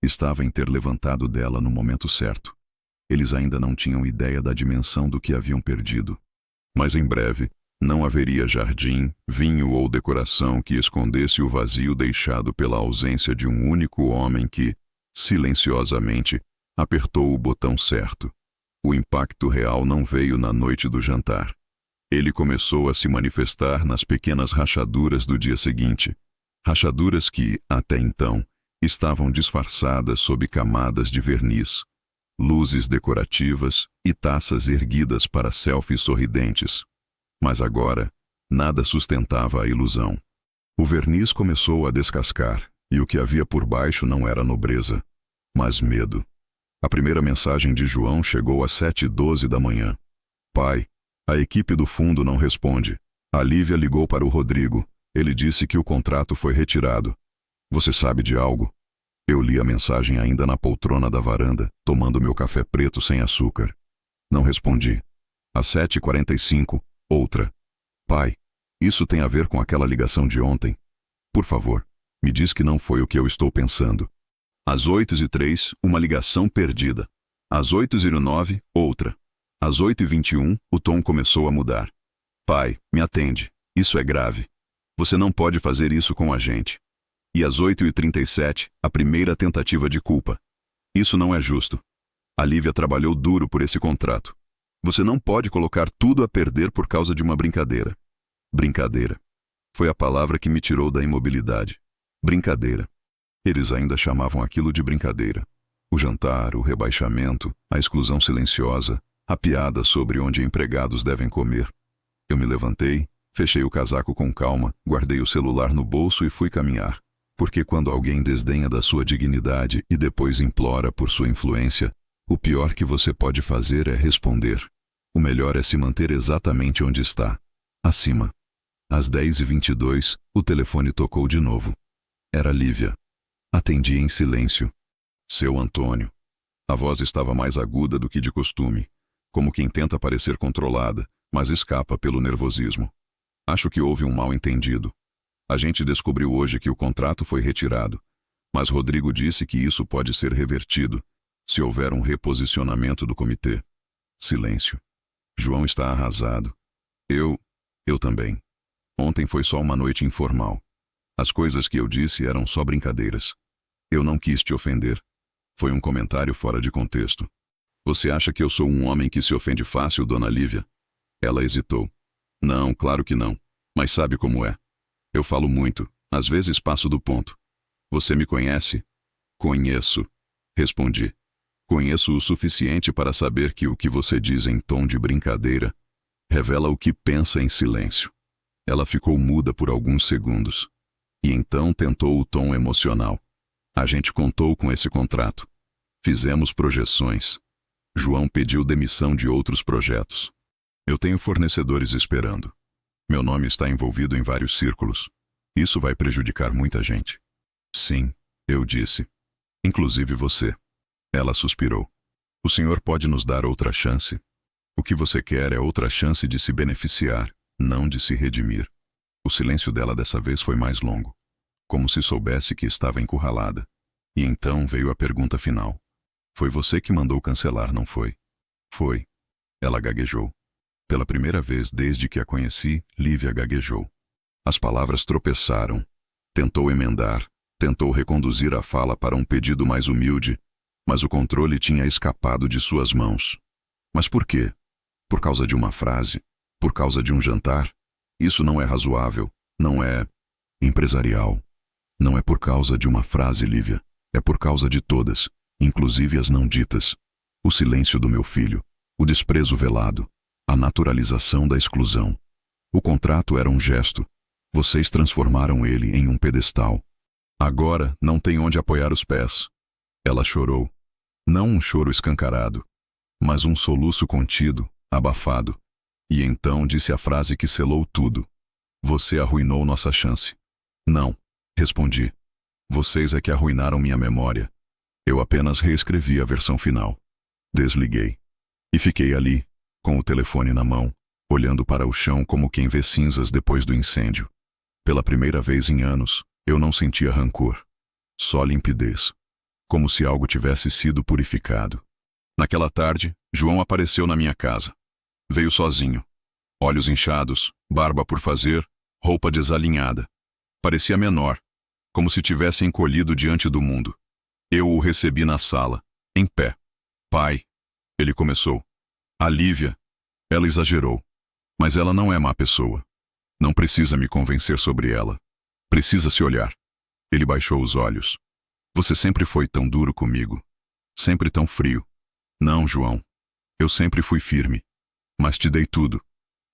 Estava em ter levantado dela no momento certo. Eles ainda não tinham ideia da dimensão do que haviam perdido. Mas em breve, não haveria jardim, vinho ou decoração que escondesse o vazio deixado pela ausência de um único homem que, silenciosamente, apertou o botão certo. O impacto real não veio na noite do jantar. Ele começou a se manifestar nas pequenas rachaduras do dia seguinte. Rachaduras que, até então, estavam disfarçadas sob camadas de verniz, luzes decorativas e taças erguidas para selfies sorridentes. Mas agora, nada sustentava a ilusão. O verniz começou a descascar, e o que havia por baixo não era nobreza, mas medo. A primeira mensagem de João chegou às 7h12 da manhã. Pai, a equipe do fundo não responde. A Lívia ligou para o Rodrigo. Ele disse que o contrato foi retirado. Você sabe de algo? Eu li a mensagem ainda na poltrona da varanda, tomando meu café preto sem açúcar. Não respondi. Às 7h45, outra. Pai, isso tem a ver com aquela ligação de ontem. Por favor, me diz que não foi o que eu estou pensando. Às 8h03, uma ligação perdida. Às 8h09, outra. Às 8h21, o tom começou a mudar. Pai, me atende. Isso é grave. Você não pode fazer isso com a gente. E às 8h37, a primeira tentativa de culpa. Isso não é justo. A Lívia trabalhou duro por esse contrato. Você não pode colocar tudo a perder por causa de uma brincadeira. Brincadeira. Foi a palavra que me tirou da imobilidade. Brincadeira. Eles ainda chamavam aquilo de brincadeira. O jantar, o rebaixamento, a exclusão silenciosa, a piada sobre onde empregados devem comer. Eu me levantei, fechei o casaco com calma, guardei o celular no bolso e fui caminhar. Porque quando alguém desdenha da sua dignidade e depois implora por sua influência, o pior que você pode fazer é responder. O melhor é se manter exatamente onde está. Acima. Às 10h22, o telefone tocou de novo. Era Lívia. Atendi em silêncio. Seu Antônio. A voz estava mais aguda do que de costume, como quem tenta parecer controlada, mas escapa pelo nervosismo. Acho que houve um mal-entendido. A gente descobriu hoje que o contrato foi retirado, mas Rodrigo disse que isso pode ser revertido, se houver um reposicionamento do comitê. Silêncio. João está arrasado. Eu também. Ontem foi só uma noite informal. As coisas que eu disse eram só brincadeiras. Eu não quis te ofender. Foi um comentário fora de contexto. Você acha que eu sou um homem que se ofende fácil, dona Lívia? Ela hesitou. Não, claro que não. Mas sabe como é. Eu falo muito, às vezes passo do ponto. Você me conhece? Conheço. Respondi. Conheço o suficiente para saber que o que você diz em tom de brincadeira revela o que pensa em silêncio. Ela ficou muda por alguns segundos. E então tentou o tom emocional. A gente contou com esse contrato. Fizemos projeções. João pediu demissão de outros projetos. Eu tenho fornecedores esperando. Meu nome está envolvido em vários círculos. Isso vai prejudicar muita gente. Sim, eu disse. Inclusive você. Ela suspirou. O senhor pode nos dar outra chance? O que você quer é outra chance de se beneficiar, não de se redimir. O silêncio dela dessa vez foi mais longo, como se soubesse que estava encurralada. E então veio a pergunta final. Foi você que mandou cancelar, não foi? Foi. Ela gaguejou. Pela primeira vez desde que a conheci, Lívia gaguejou. As palavras tropeçaram. Tentou emendar, tentou reconduzir a fala para um pedido mais humilde, mas o controle tinha escapado de suas mãos. Mas por quê? Por causa de uma frase? Por causa de um jantar? Isso não é razoável, não é empresarial. Não é por causa de uma frase, Lívia. É por causa de todas, inclusive as não ditas. O silêncio do meu filho, o desprezo velado, a naturalização da exclusão. O contrato era um gesto. Vocês transformaram ele em um pedestal. Agora não tem onde apoiar os pés. Ela chorou. Não um choro escancarado, mas um soluço contido, abafado. E então disse a frase que selou tudo. Você arruinou nossa chance. Não, respondi. Vocês é que arruinaram minha memória. Eu apenas reescrevi a versão final. Desliguei. E fiquei ali, com o telefone na mão, olhando para o chão como quem vê cinzas depois do incêndio. Pela primeira vez em anos, eu não sentia rancor. Só limpidez. Como se algo tivesse sido purificado. Naquela tarde, João apareceu na minha casa. Veio sozinho. Olhos inchados, barba por fazer, roupa desalinhada. Parecia menor, como se tivesse encolhido diante do mundo. Eu o recebi na sala, em pé. Pai, ele começou. A Lívia, ela exagerou. Mas ela não é má pessoa. Não precisa me convencer sobre ela. Precisa se olhar. Ele baixou os olhos. Você sempre foi tão duro comigo. Sempre tão frio. Não, João. Eu sempre fui firme. Mas te dei tudo.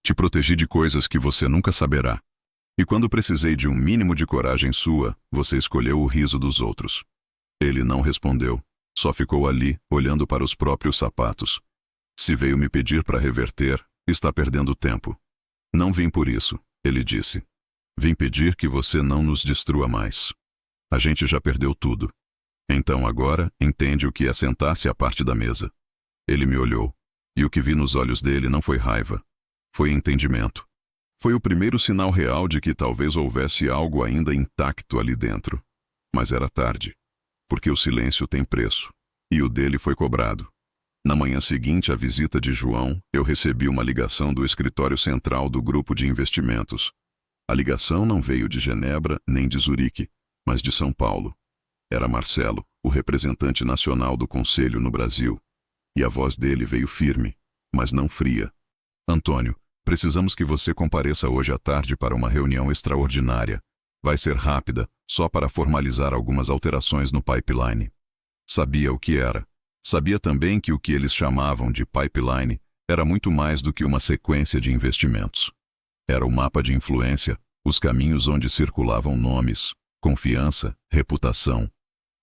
Te protegi de coisas que você nunca saberá. E quando precisei de um mínimo de coragem sua, você escolheu o riso dos outros. Ele não respondeu. Só ficou ali, olhando para os próprios sapatos. Se veio me pedir para reverter, está perdendo tempo. Não vim por isso, ele disse. Vim pedir que você não nos destrua mais. A gente já perdeu tudo. Então agora, entende o que é sentar-se à parte da mesa. Ele me olhou, e o que vi nos olhos dele não foi raiva. Foi entendimento. Foi o primeiro sinal real de que talvez houvesse algo ainda intacto ali dentro. Mas era tarde. Porque o silêncio tem preço. E o dele foi cobrado. Na manhã seguinte à visita de João, eu recebi uma ligação do escritório central do grupo de investimentos. A ligação não veio de Genebra nem de Zurique, mas de São Paulo. Era Marcelo, o representante nacional do Conselho no Brasil. E a voz dele veio firme, mas não fria. Antônio, precisamos que você compareça hoje à tarde para uma reunião extraordinária. Vai ser rápida, só para formalizar algumas alterações no pipeline. Sabia o que era. Sabia também que o que eles chamavam de pipeline era muito mais do que uma sequência de investimentos. Era o mapa de influência, os caminhos onde circulavam nomes, confiança, reputação.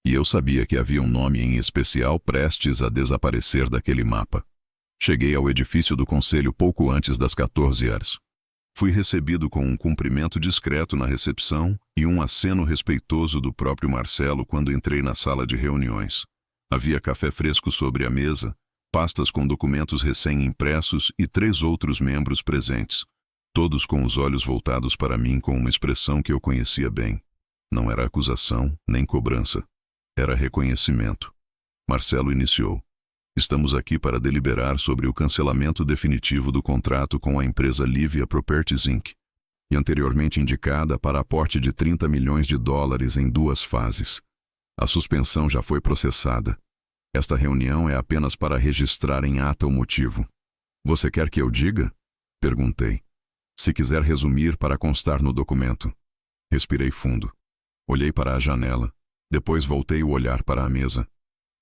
E eu sabia que havia um nome em especial prestes a desaparecer daquele mapa. Cheguei ao edifício do conselho pouco antes das 14 horas. Fui recebido com um cumprimento discreto na recepção e um aceno respeitoso do próprio Marcelo quando entrei na sala de reuniões. Havia café fresco sobre a mesa, pastas com documentos recém-impressos e 3 outros membros presentes, todos com os olhos voltados para mim com uma expressão que eu conhecia bem. Não era acusação, nem cobrança. Era reconhecimento. Marcelo iniciou. Estamos aqui para deliberar sobre o cancelamento definitivo do contrato com a empresa Lívia Properties Inc., e anteriormente indicada para aporte de $30 milhões em 2 fases. A suspensão já foi processada. Esta reunião é apenas para registrar em ata o motivo. Você quer que eu diga? Perguntei. Se quiser resumir para constar no documento. Respirei fundo. Olhei para a janela. Depois voltei o olhar para a mesa.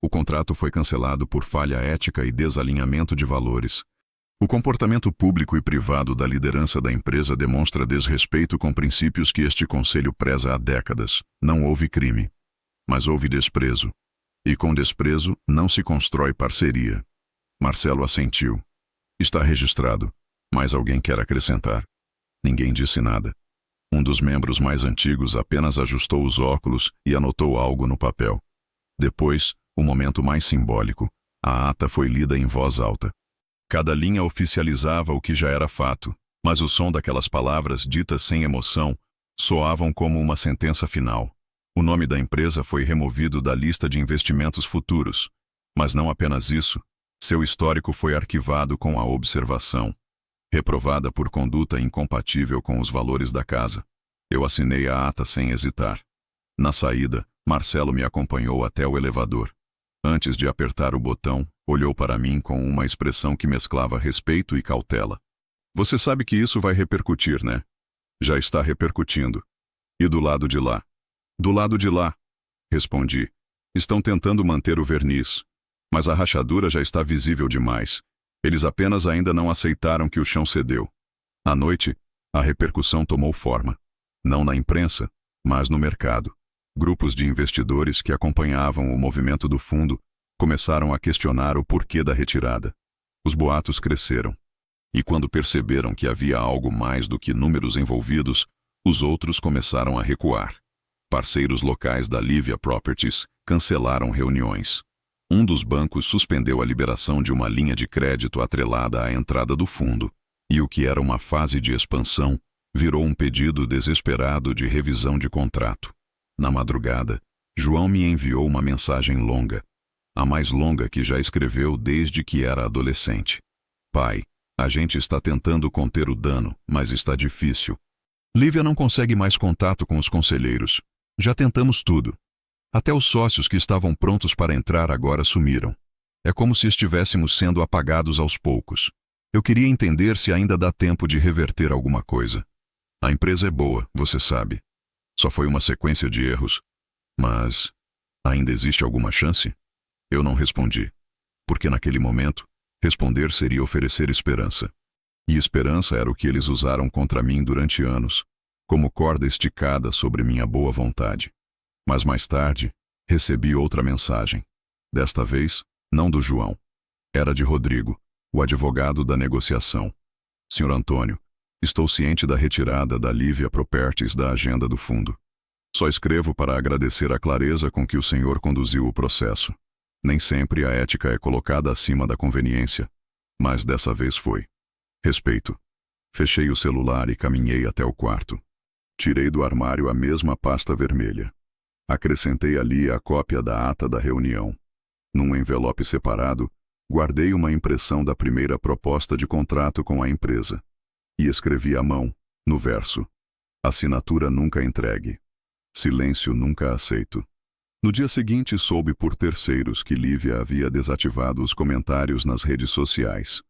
O contrato foi cancelado por falha ética e desalinhamento de valores. O comportamento público e privado da liderança da empresa demonstra desrespeito com princípios que este conselho preza há décadas. Não houve crime, mas houve desprezo. E com desprezo não se constrói parceria. Marcelo assentiu. Está registrado. Mas alguém quer acrescentar? Ninguém disse nada. Um dos membros mais antigos apenas ajustou os óculos e anotou algo no papel. Depois, o momento mais simbólico, a ata foi lida em voz alta. Cada linha oficializava o que já era fato, mas o som daquelas palavras ditas sem emoção soavam como uma sentença final. O nome da empresa foi removido da lista de investimentos futuros, mas não apenas isso, seu histórico foi arquivado com a observação. Reprovada por conduta incompatível com os valores da casa. Eu assinei a ata sem hesitar. Na saída, Marcelo me acompanhou até o elevador. Antes de apertar o botão, olhou para mim com uma expressão que mesclava respeito e cautela. Você sabe que isso vai repercutir, né? Já está repercutindo. E do lado de lá? Do lado de lá, respondi. Estão tentando manter o verniz, mas a rachadura já está visível demais. Eles apenas ainda não aceitaram que o chão cedeu. À noite, a repercussão tomou forma. Não na imprensa, mas no mercado. Grupos de investidores que acompanhavam o movimento do fundo começaram a questionar o porquê da retirada. Os boatos cresceram. E quando perceberam que havia algo mais do que números envolvidos, os outros começaram a recuar. Parceiros locais da Lívia Properties cancelaram reuniões. Um dos bancos suspendeu a liberação de uma linha de crédito atrelada à entrada do fundo, e o que era uma fase de expansão virou um pedido desesperado de revisão de contrato. Na madrugada, João me enviou uma mensagem longa, a mais longa que já escreveu desde que era adolescente. Pai, a gente está tentando conter o dano, mas está difícil. Lívia não consegue mais contato com os conselheiros. Já tentamos tudo. Até os sócios que estavam prontos para entrar agora sumiram. É como se estivéssemos sendo apagados aos poucos. Eu queria entender se ainda dá tempo de reverter alguma coisa. A empresa é boa, você sabe. Só foi uma sequência de erros. Mas ainda existe alguma chance? Eu não respondi. Porque naquele momento, responder seria oferecer esperança. E esperança era o que eles usaram contra mim durante anos, como corda esticada sobre minha boa vontade. Mas mais tarde, recebi outra mensagem. Desta vez, não do João. Era de Rodrigo, o advogado da negociação. Sr. Antônio, estou ciente da retirada da Lívia Properties da agenda do fundo. Só escrevo para agradecer a clareza com que o senhor conduziu o processo. Nem sempre a ética é colocada acima da conveniência, mas dessa vez foi. Respeito. Fechei o celular e caminhei até o quarto. Tirei do armário a mesma pasta vermelha. Acrescentei ali a cópia da ata da reunião. Num envelope separado, guardei uma impressão da primeira proposta de contrato com a empresa. E escrevi à mão, no verso: assinatura nunca entregue. Silêncio nunca aceito. No dia seguinte, soube por terceiros que Lívia havia desativado os comentários nas redes sociais,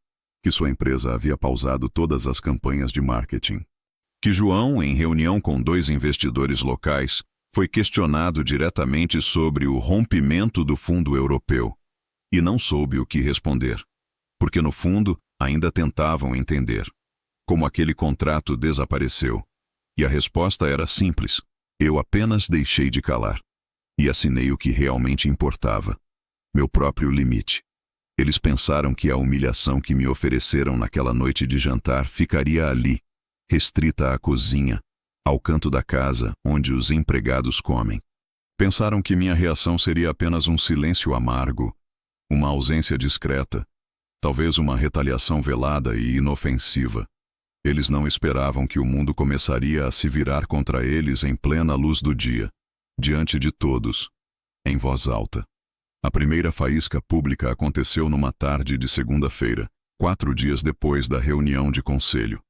que sua empresa havia pausado todas as campanhas de marketing, que João, em reunião com 2 investidores locais, foi questionado diretamente sobre o rompimento do fundo europeu, e não soube o que responder, porque no fundo ainda tentavam entender como aquele contrato desapareceu, e a resposta era simples: eu apenas deixei de calar, e assinei o que realmente importava, meu próprio limite. Eles pensaram que a humilhação que me ofereceram naquela noite de jantar ficaria ali, restrita à cozinha, ao canto da casa onde os empregados comem. Pensaram que minha reação seria apenas um silêncio amargo, uma ausência discreta, talvez uma retaliação velada e inofensiva. Eles não esperavam que o mundo começaria a se virar contra eles em plena luz do dia, diante de todos, em voz alta. A primeira faísca pública aconteceu numa tarde de segunda-feira, 4 dias depois da reunião de conselho.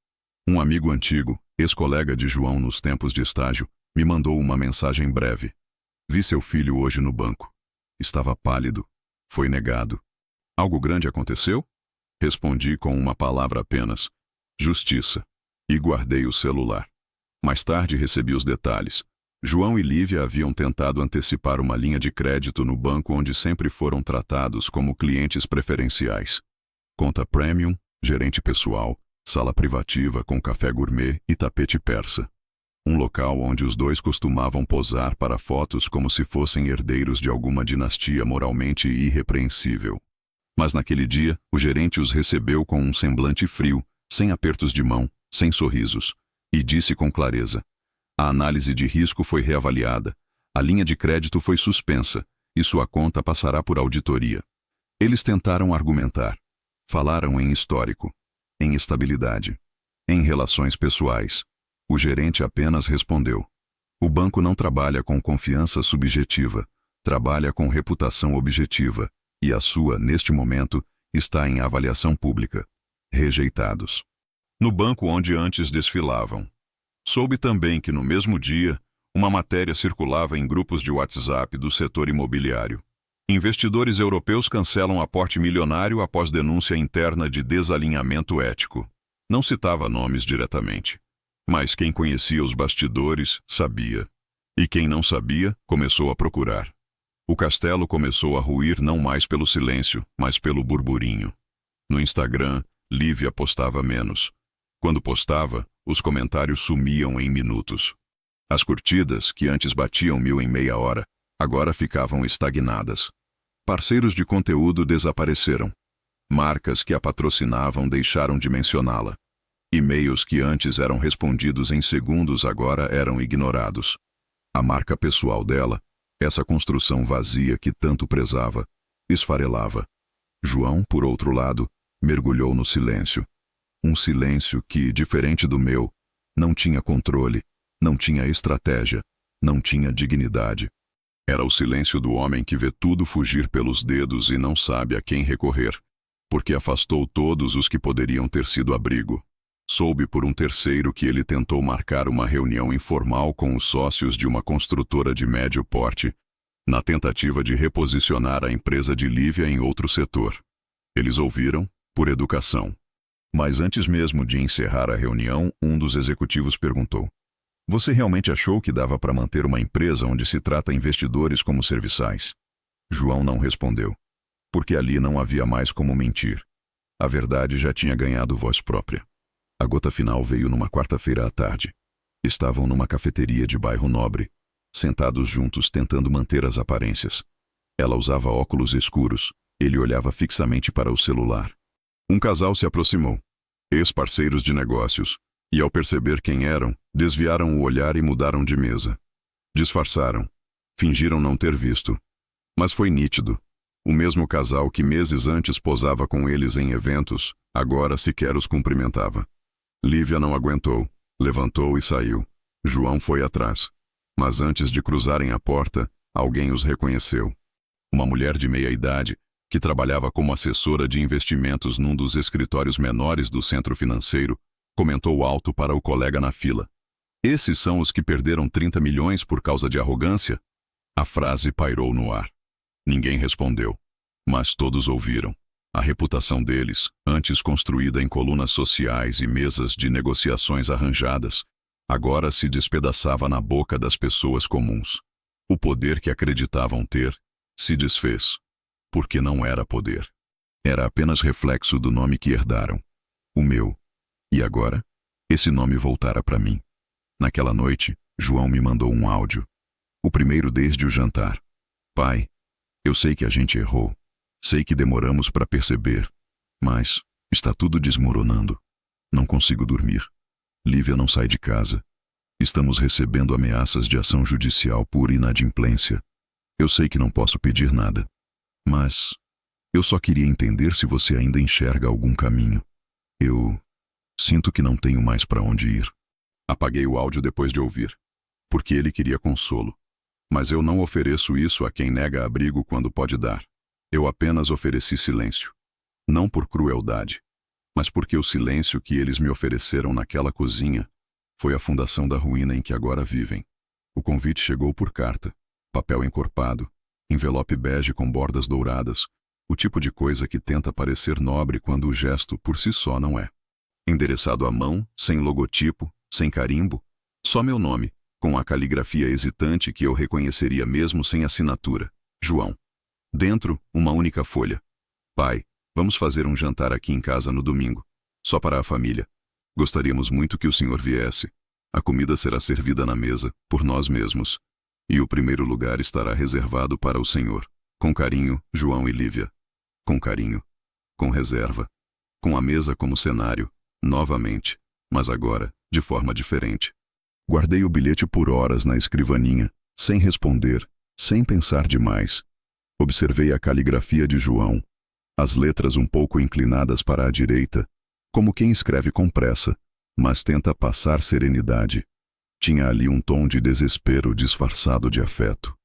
Um amigo antigo, ex-colega de João nos tempos de estágio, me mandou uma mensagem breve. Vi seu filho hoje no banco. Estava pálido. Foi negado. Algo grande aconteceu? Respondi com uma palavra apenas: justiça. E guardei o celular. Mais tarde recebi os detalhes. João e Lívia haviam tentado antecipar uma linha de crédito no banco onde sempre foram tratados como clientes preferenciais. Conta premium, gerente pessoal, sala privativa com café gourmet e tapete persa. Um local onde os 2 costumavam posar para fotos como se fossem herdeiros de alguma dinastia moralmente irrepreensível. Mas naquele dia, o gerente os recebeu com um semblante frio, sem apertos de mão, sem sorrisos, e disse com clareza: a análise de risco foi reavaliada, a linha de crédito foi suspensa, e sua conta passará por auditoria. Eles tentaram argumentar. Falaram em histórico, em estabilidade, em relações pessoais. O gerente apenas respondeu: o banco não trabalha com confiança subjetiva, trabalha com reputação objetiva, e a sua, neste momento, está em avaliação pública. Rejeitados. No banco onde antes desfilavam. Soube também que no mesmo dia, uma matéria circulava em grupos de WhatsApp do setor imobiliário. Investidores europeus cancelam aporte milionário após denúncia interna de desalinhamento ético. Não citava nomes diretamente. Mas quem conhecia os bastidores, sabia. E quem não sabia, começou a procurar. O castelo começou a ruir não mais pelo silêncio, mas pelo burburinho. No Instagram, Lívia postava menos. Quando postava, os comentários sumiam em minutos. As curtidas, que antes batiam 1000 em meia hora, agora ficavam estagnadas. Parceiros de conteúdo desapareceram. Marcas que a patrocinavam deixaram de mencioná-la. E-mails que antes eram respondidos em segundos agora eram ignorados. A marca pessoal dela, essa construção vazia que tanto prezava, esfarelava. João, por outro lado, mergulhou no silêncio. Um silêncio que, diferente do meu, não tinha controle, não tinha estratégia, não tinha dignidade. Era o silêncio do homem que vê tudo fugir pelos dedos e não sabe a quem recorrer, porque afastou todos os que poderiam ter sido abrigo. Soube por um terceiro que ele tentou marcar uma reunião informal com os sócios de uma construtora de médio porte, na tentativa de reposicionar a empresa de Lívia em outro setor. Eles ouviram, por educação. Mas antes mesmo de encerrar a reunião, um dos executivos perguntou: "Você realmente achou que dava para manter uma empresa onde se trata investidores como serviçais?" João não respondeu, porque ali não havia mais como mentir. A verdade já tinha ganhado voz própria. A gota final veio numa quarta-feira à tarde. Estavam numa cafeteria de bairro nobre, sentados juntos tentando manter as aparências. Ela usava óculos escuros, ele olhava fixamente para o celular. Um casal se aproximou, ex-parceiros de negócios, e ao perceber quem eram, desviaram o olhar e mudaram de mesa. Disfarçaram, fingiram não ter visto. Mas foi nítido. O mesmo casal que meses antes posava com eles em eventos, agora sequer os cumprimentava. Lívia não aguentou, levantou e saiu. João foi atrás. Mas antes de cruzarem a porta, alguém os reconheceu. Uma mulher de meia-idade, que trabalhava como assessora de investimentos num dos escritórios menores do centro financeiro, comentou alto para o colega na fila: "Esses são os que perderam 30 milhões por causa de arrogância?" A frase pairou no ar. Ninguém respondeu, mas todos ouviram. A reputação deles, antes construída em colunas sociais e mesas de negociações arranjadas, agora se despedaçava na boca das pessoas comuns. O poder que acreditavam ter se desfez, porque não era poder. Era apenas reflexo do nome que herdaram, o meu. E agora, esse nome voltara para mim. Naquela noite, João me mandou um áudio. O primeiro desde o jantar. "Pai, eu sei que a gente errou. Sei que demoramos para perceber. Mas está tudo desmoronando. Não consigo dormir. Lívia não sai de casa. Estamos recebendo ameaças de ação judicial por inadimplência. Eu sei que não posso pedir nada. Mas eu só queria entender se você ainda enxerga algum caminho. Eu sinto que não tenho mais para onde ir." Apaguei o áudio depois de ouvir, porque ele queria consolo. Mas eu não ofereço isso a quem nega abrigo quando pode dar. Eu apenas ofereci silêncio. Não por crueldade, mas porque o silêncio que eles me ofereceram naquela cozinha foi a fundação da ruína em que agora vivem. O convite chegou por carta, papel encorpado, envelope bege com bordas douradas, o tipo de coisa que tenta parecer nobre quando o gesto por si só não é. Endereçado à mão, sem logotipo, sem carimbo, só meu nome, com a caligrafia hesitante que eu reconheceria mesmo sem assinatura: João. Dentro, uma única folha: "Pai, vamos fazer um jantar aqui em casa no domingo. Só para a família. Gostaríamos muito que o senhor viesse. A comida será servida na mesa, por nós mesmos. E o primeiro lugar estará reservado para o senhor. Com carinho, João e Lívia." Com carinho. Com reserva. Com a mesa como cenário, novamente, mas agora, de forma diferente. Guardei o bilhete por horas na escrivaninha, sem responder, sem pensar demais. Observei a caligrafia de João, as letras um pouco inclinadas para a direita, como quem escreve com pressa, mas tenta passar serenidade. Tinha ali um tom de desespero disfarçado de afeto.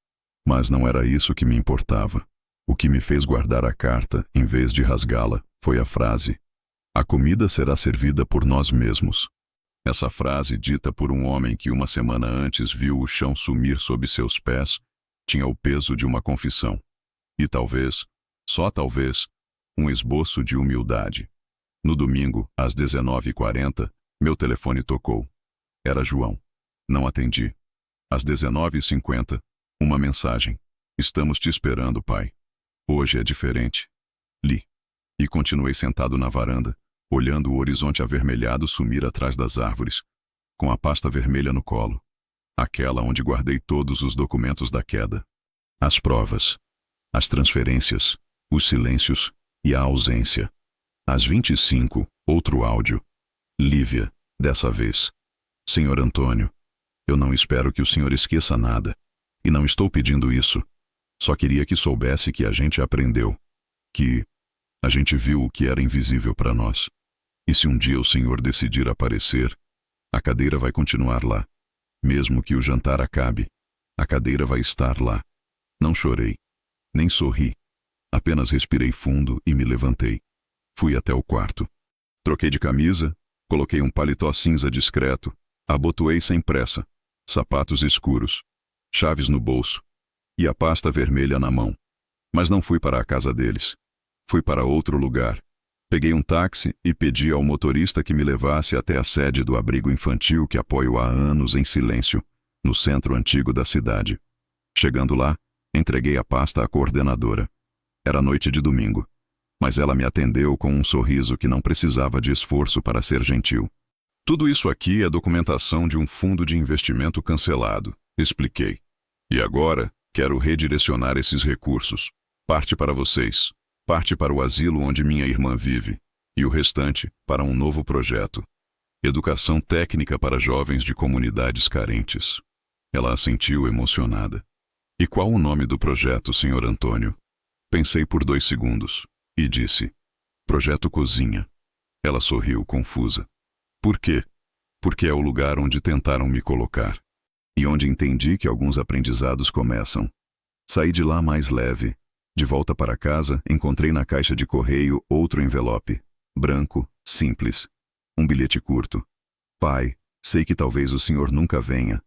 Mas não era isso que me importava. O que me fez guardar a carta, em vez de rasgá-la, foi a frase: "A comida será servida por nós mesmos." Essa frase, dita por um homem que uma semana antes viu o chão sumir sob seus pés, tinha o peso de uma confissão. E talvez, só talvez, um esboço de humildade. No domingo, às 19h40, meu telefone tocou. Era João. Não atendi. Às 19h50, uma mensagem: "Estamos te esperando, pai. Hoje é diferente." Li. E continuei sentado na varanda, olhando o horizonte avermelhado sumir atrás das árvores, com a pasta vermelha no colo. Aquela onde guardei todos os documentos da queda. As provas. As transferências, os silêncios e a ausência. Às 25, outro áudio. Lívia, dessa vez: "Senhor Antônio, eu não espero que o senhor esqueça nada. E não estou pedindo isso. Só queria que soubesse que a gente aprendeu, que a gente viu o que era invisível para nós. E se um dia o senhor decidir aparecer, a cadeira vai continuar lá. Mesmo que o jantar acabe, a cadeira vai estar lá. Não chorei, nem sorri. Apenas respirei fundo e me levantei. Fui até o quarto. Troquei de camisa, coloquei um paletó cinza discreto, abotoei sem pressa, sapatos escuros, chaves no bolso e a pasta vermelha na mão. Mas não fui para a casa deles. Fui para outro lugar. Peguei um táxi e pedi ao motorista que me levasse até a sede do abrigo infantil que apoio há anos em silêncio, no centro antigo da cidade. Chegando lá, entreguei a pasta à coordenadora. Era noite de domingo, mas ela me atendeu com um sorriso que não precisava de esforço para ser gentil. Tudo isso aqui é documentação de um fundo de investimento cancelado, expliquei. E agora, quero redirecionar esses recursos. Parte para vocês. Parte para o asilo onde minha irmã vive, e o restante para um novo projeto. Educação técnica para jovens de comunidades carentes. Ela assentiu emocionada. E qual o nome do projeto, Sr. Antônio? Pensei por 2 segundos, e disse, Projeto Cozinha. Ela sorriu, confusa. Por quê? Porque é o lugar onde tentaram me colocar, e onde entendi que alguns aprendizados começam. Saí de lá mais leve. De volta para casa, encontrei na caixa de correio outro envelope, branco, simples. Um bilhete curto. Pai, sei que talvez o senhor nunca venha,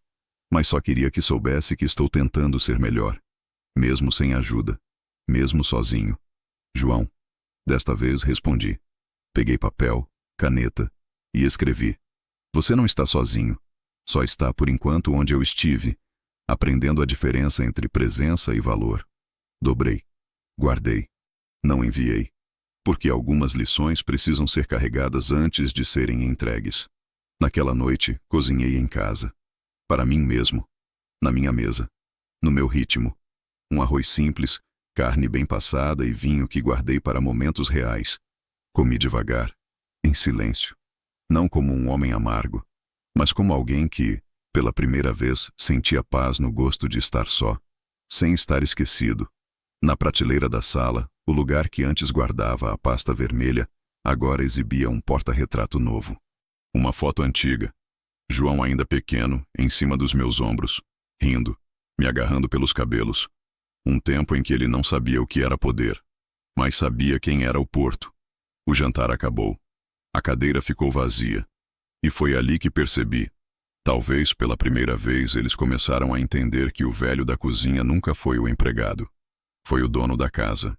mas só queria que soubesse que estou tentando ser melhor. Mesmo sem ajuda. Mesmo sozinho. João. Desta vez respondi. Peguei papel, caneta e escrevi. Você não está sozinho. Só está por enquanto onde eu estive, aprendendo a diferença entre presença e valor. Dobrei. Guardei. Não enviei. Porque algumas lições precisam ser carregadas antes de serem entregues. Naquela noite, cozinhei em casa. Para mim mesmo. Na minha mesa. No meu ritmo. Um arroz simples, carne bem passada e vinho que guardei para momentos reais. Comi devagar. Em silêncio. Não como um homem amargo, mas como alguém que, pela primeira vez, sentia paz no gosto de estar só. Sem estar esquecido. Na prateleira da sala, o lugar que antes guardava a pasta vermelha, agora exibia um porta-retrato novo. Uma foto antiga. João ainda pequeno, em cima dos meus ombros, rindo, me agarrando pelos cabelos. Um tempo em que ele não sabia o que era poder, mas sabia quem era o Porto. O jantar acabou. A cadeira ficou vazia. E foi ali que percebi. Talvez pela primeira vez eles começaram a entender que o velho da cozinha nunca foi o empregado. Foi o dono da casa.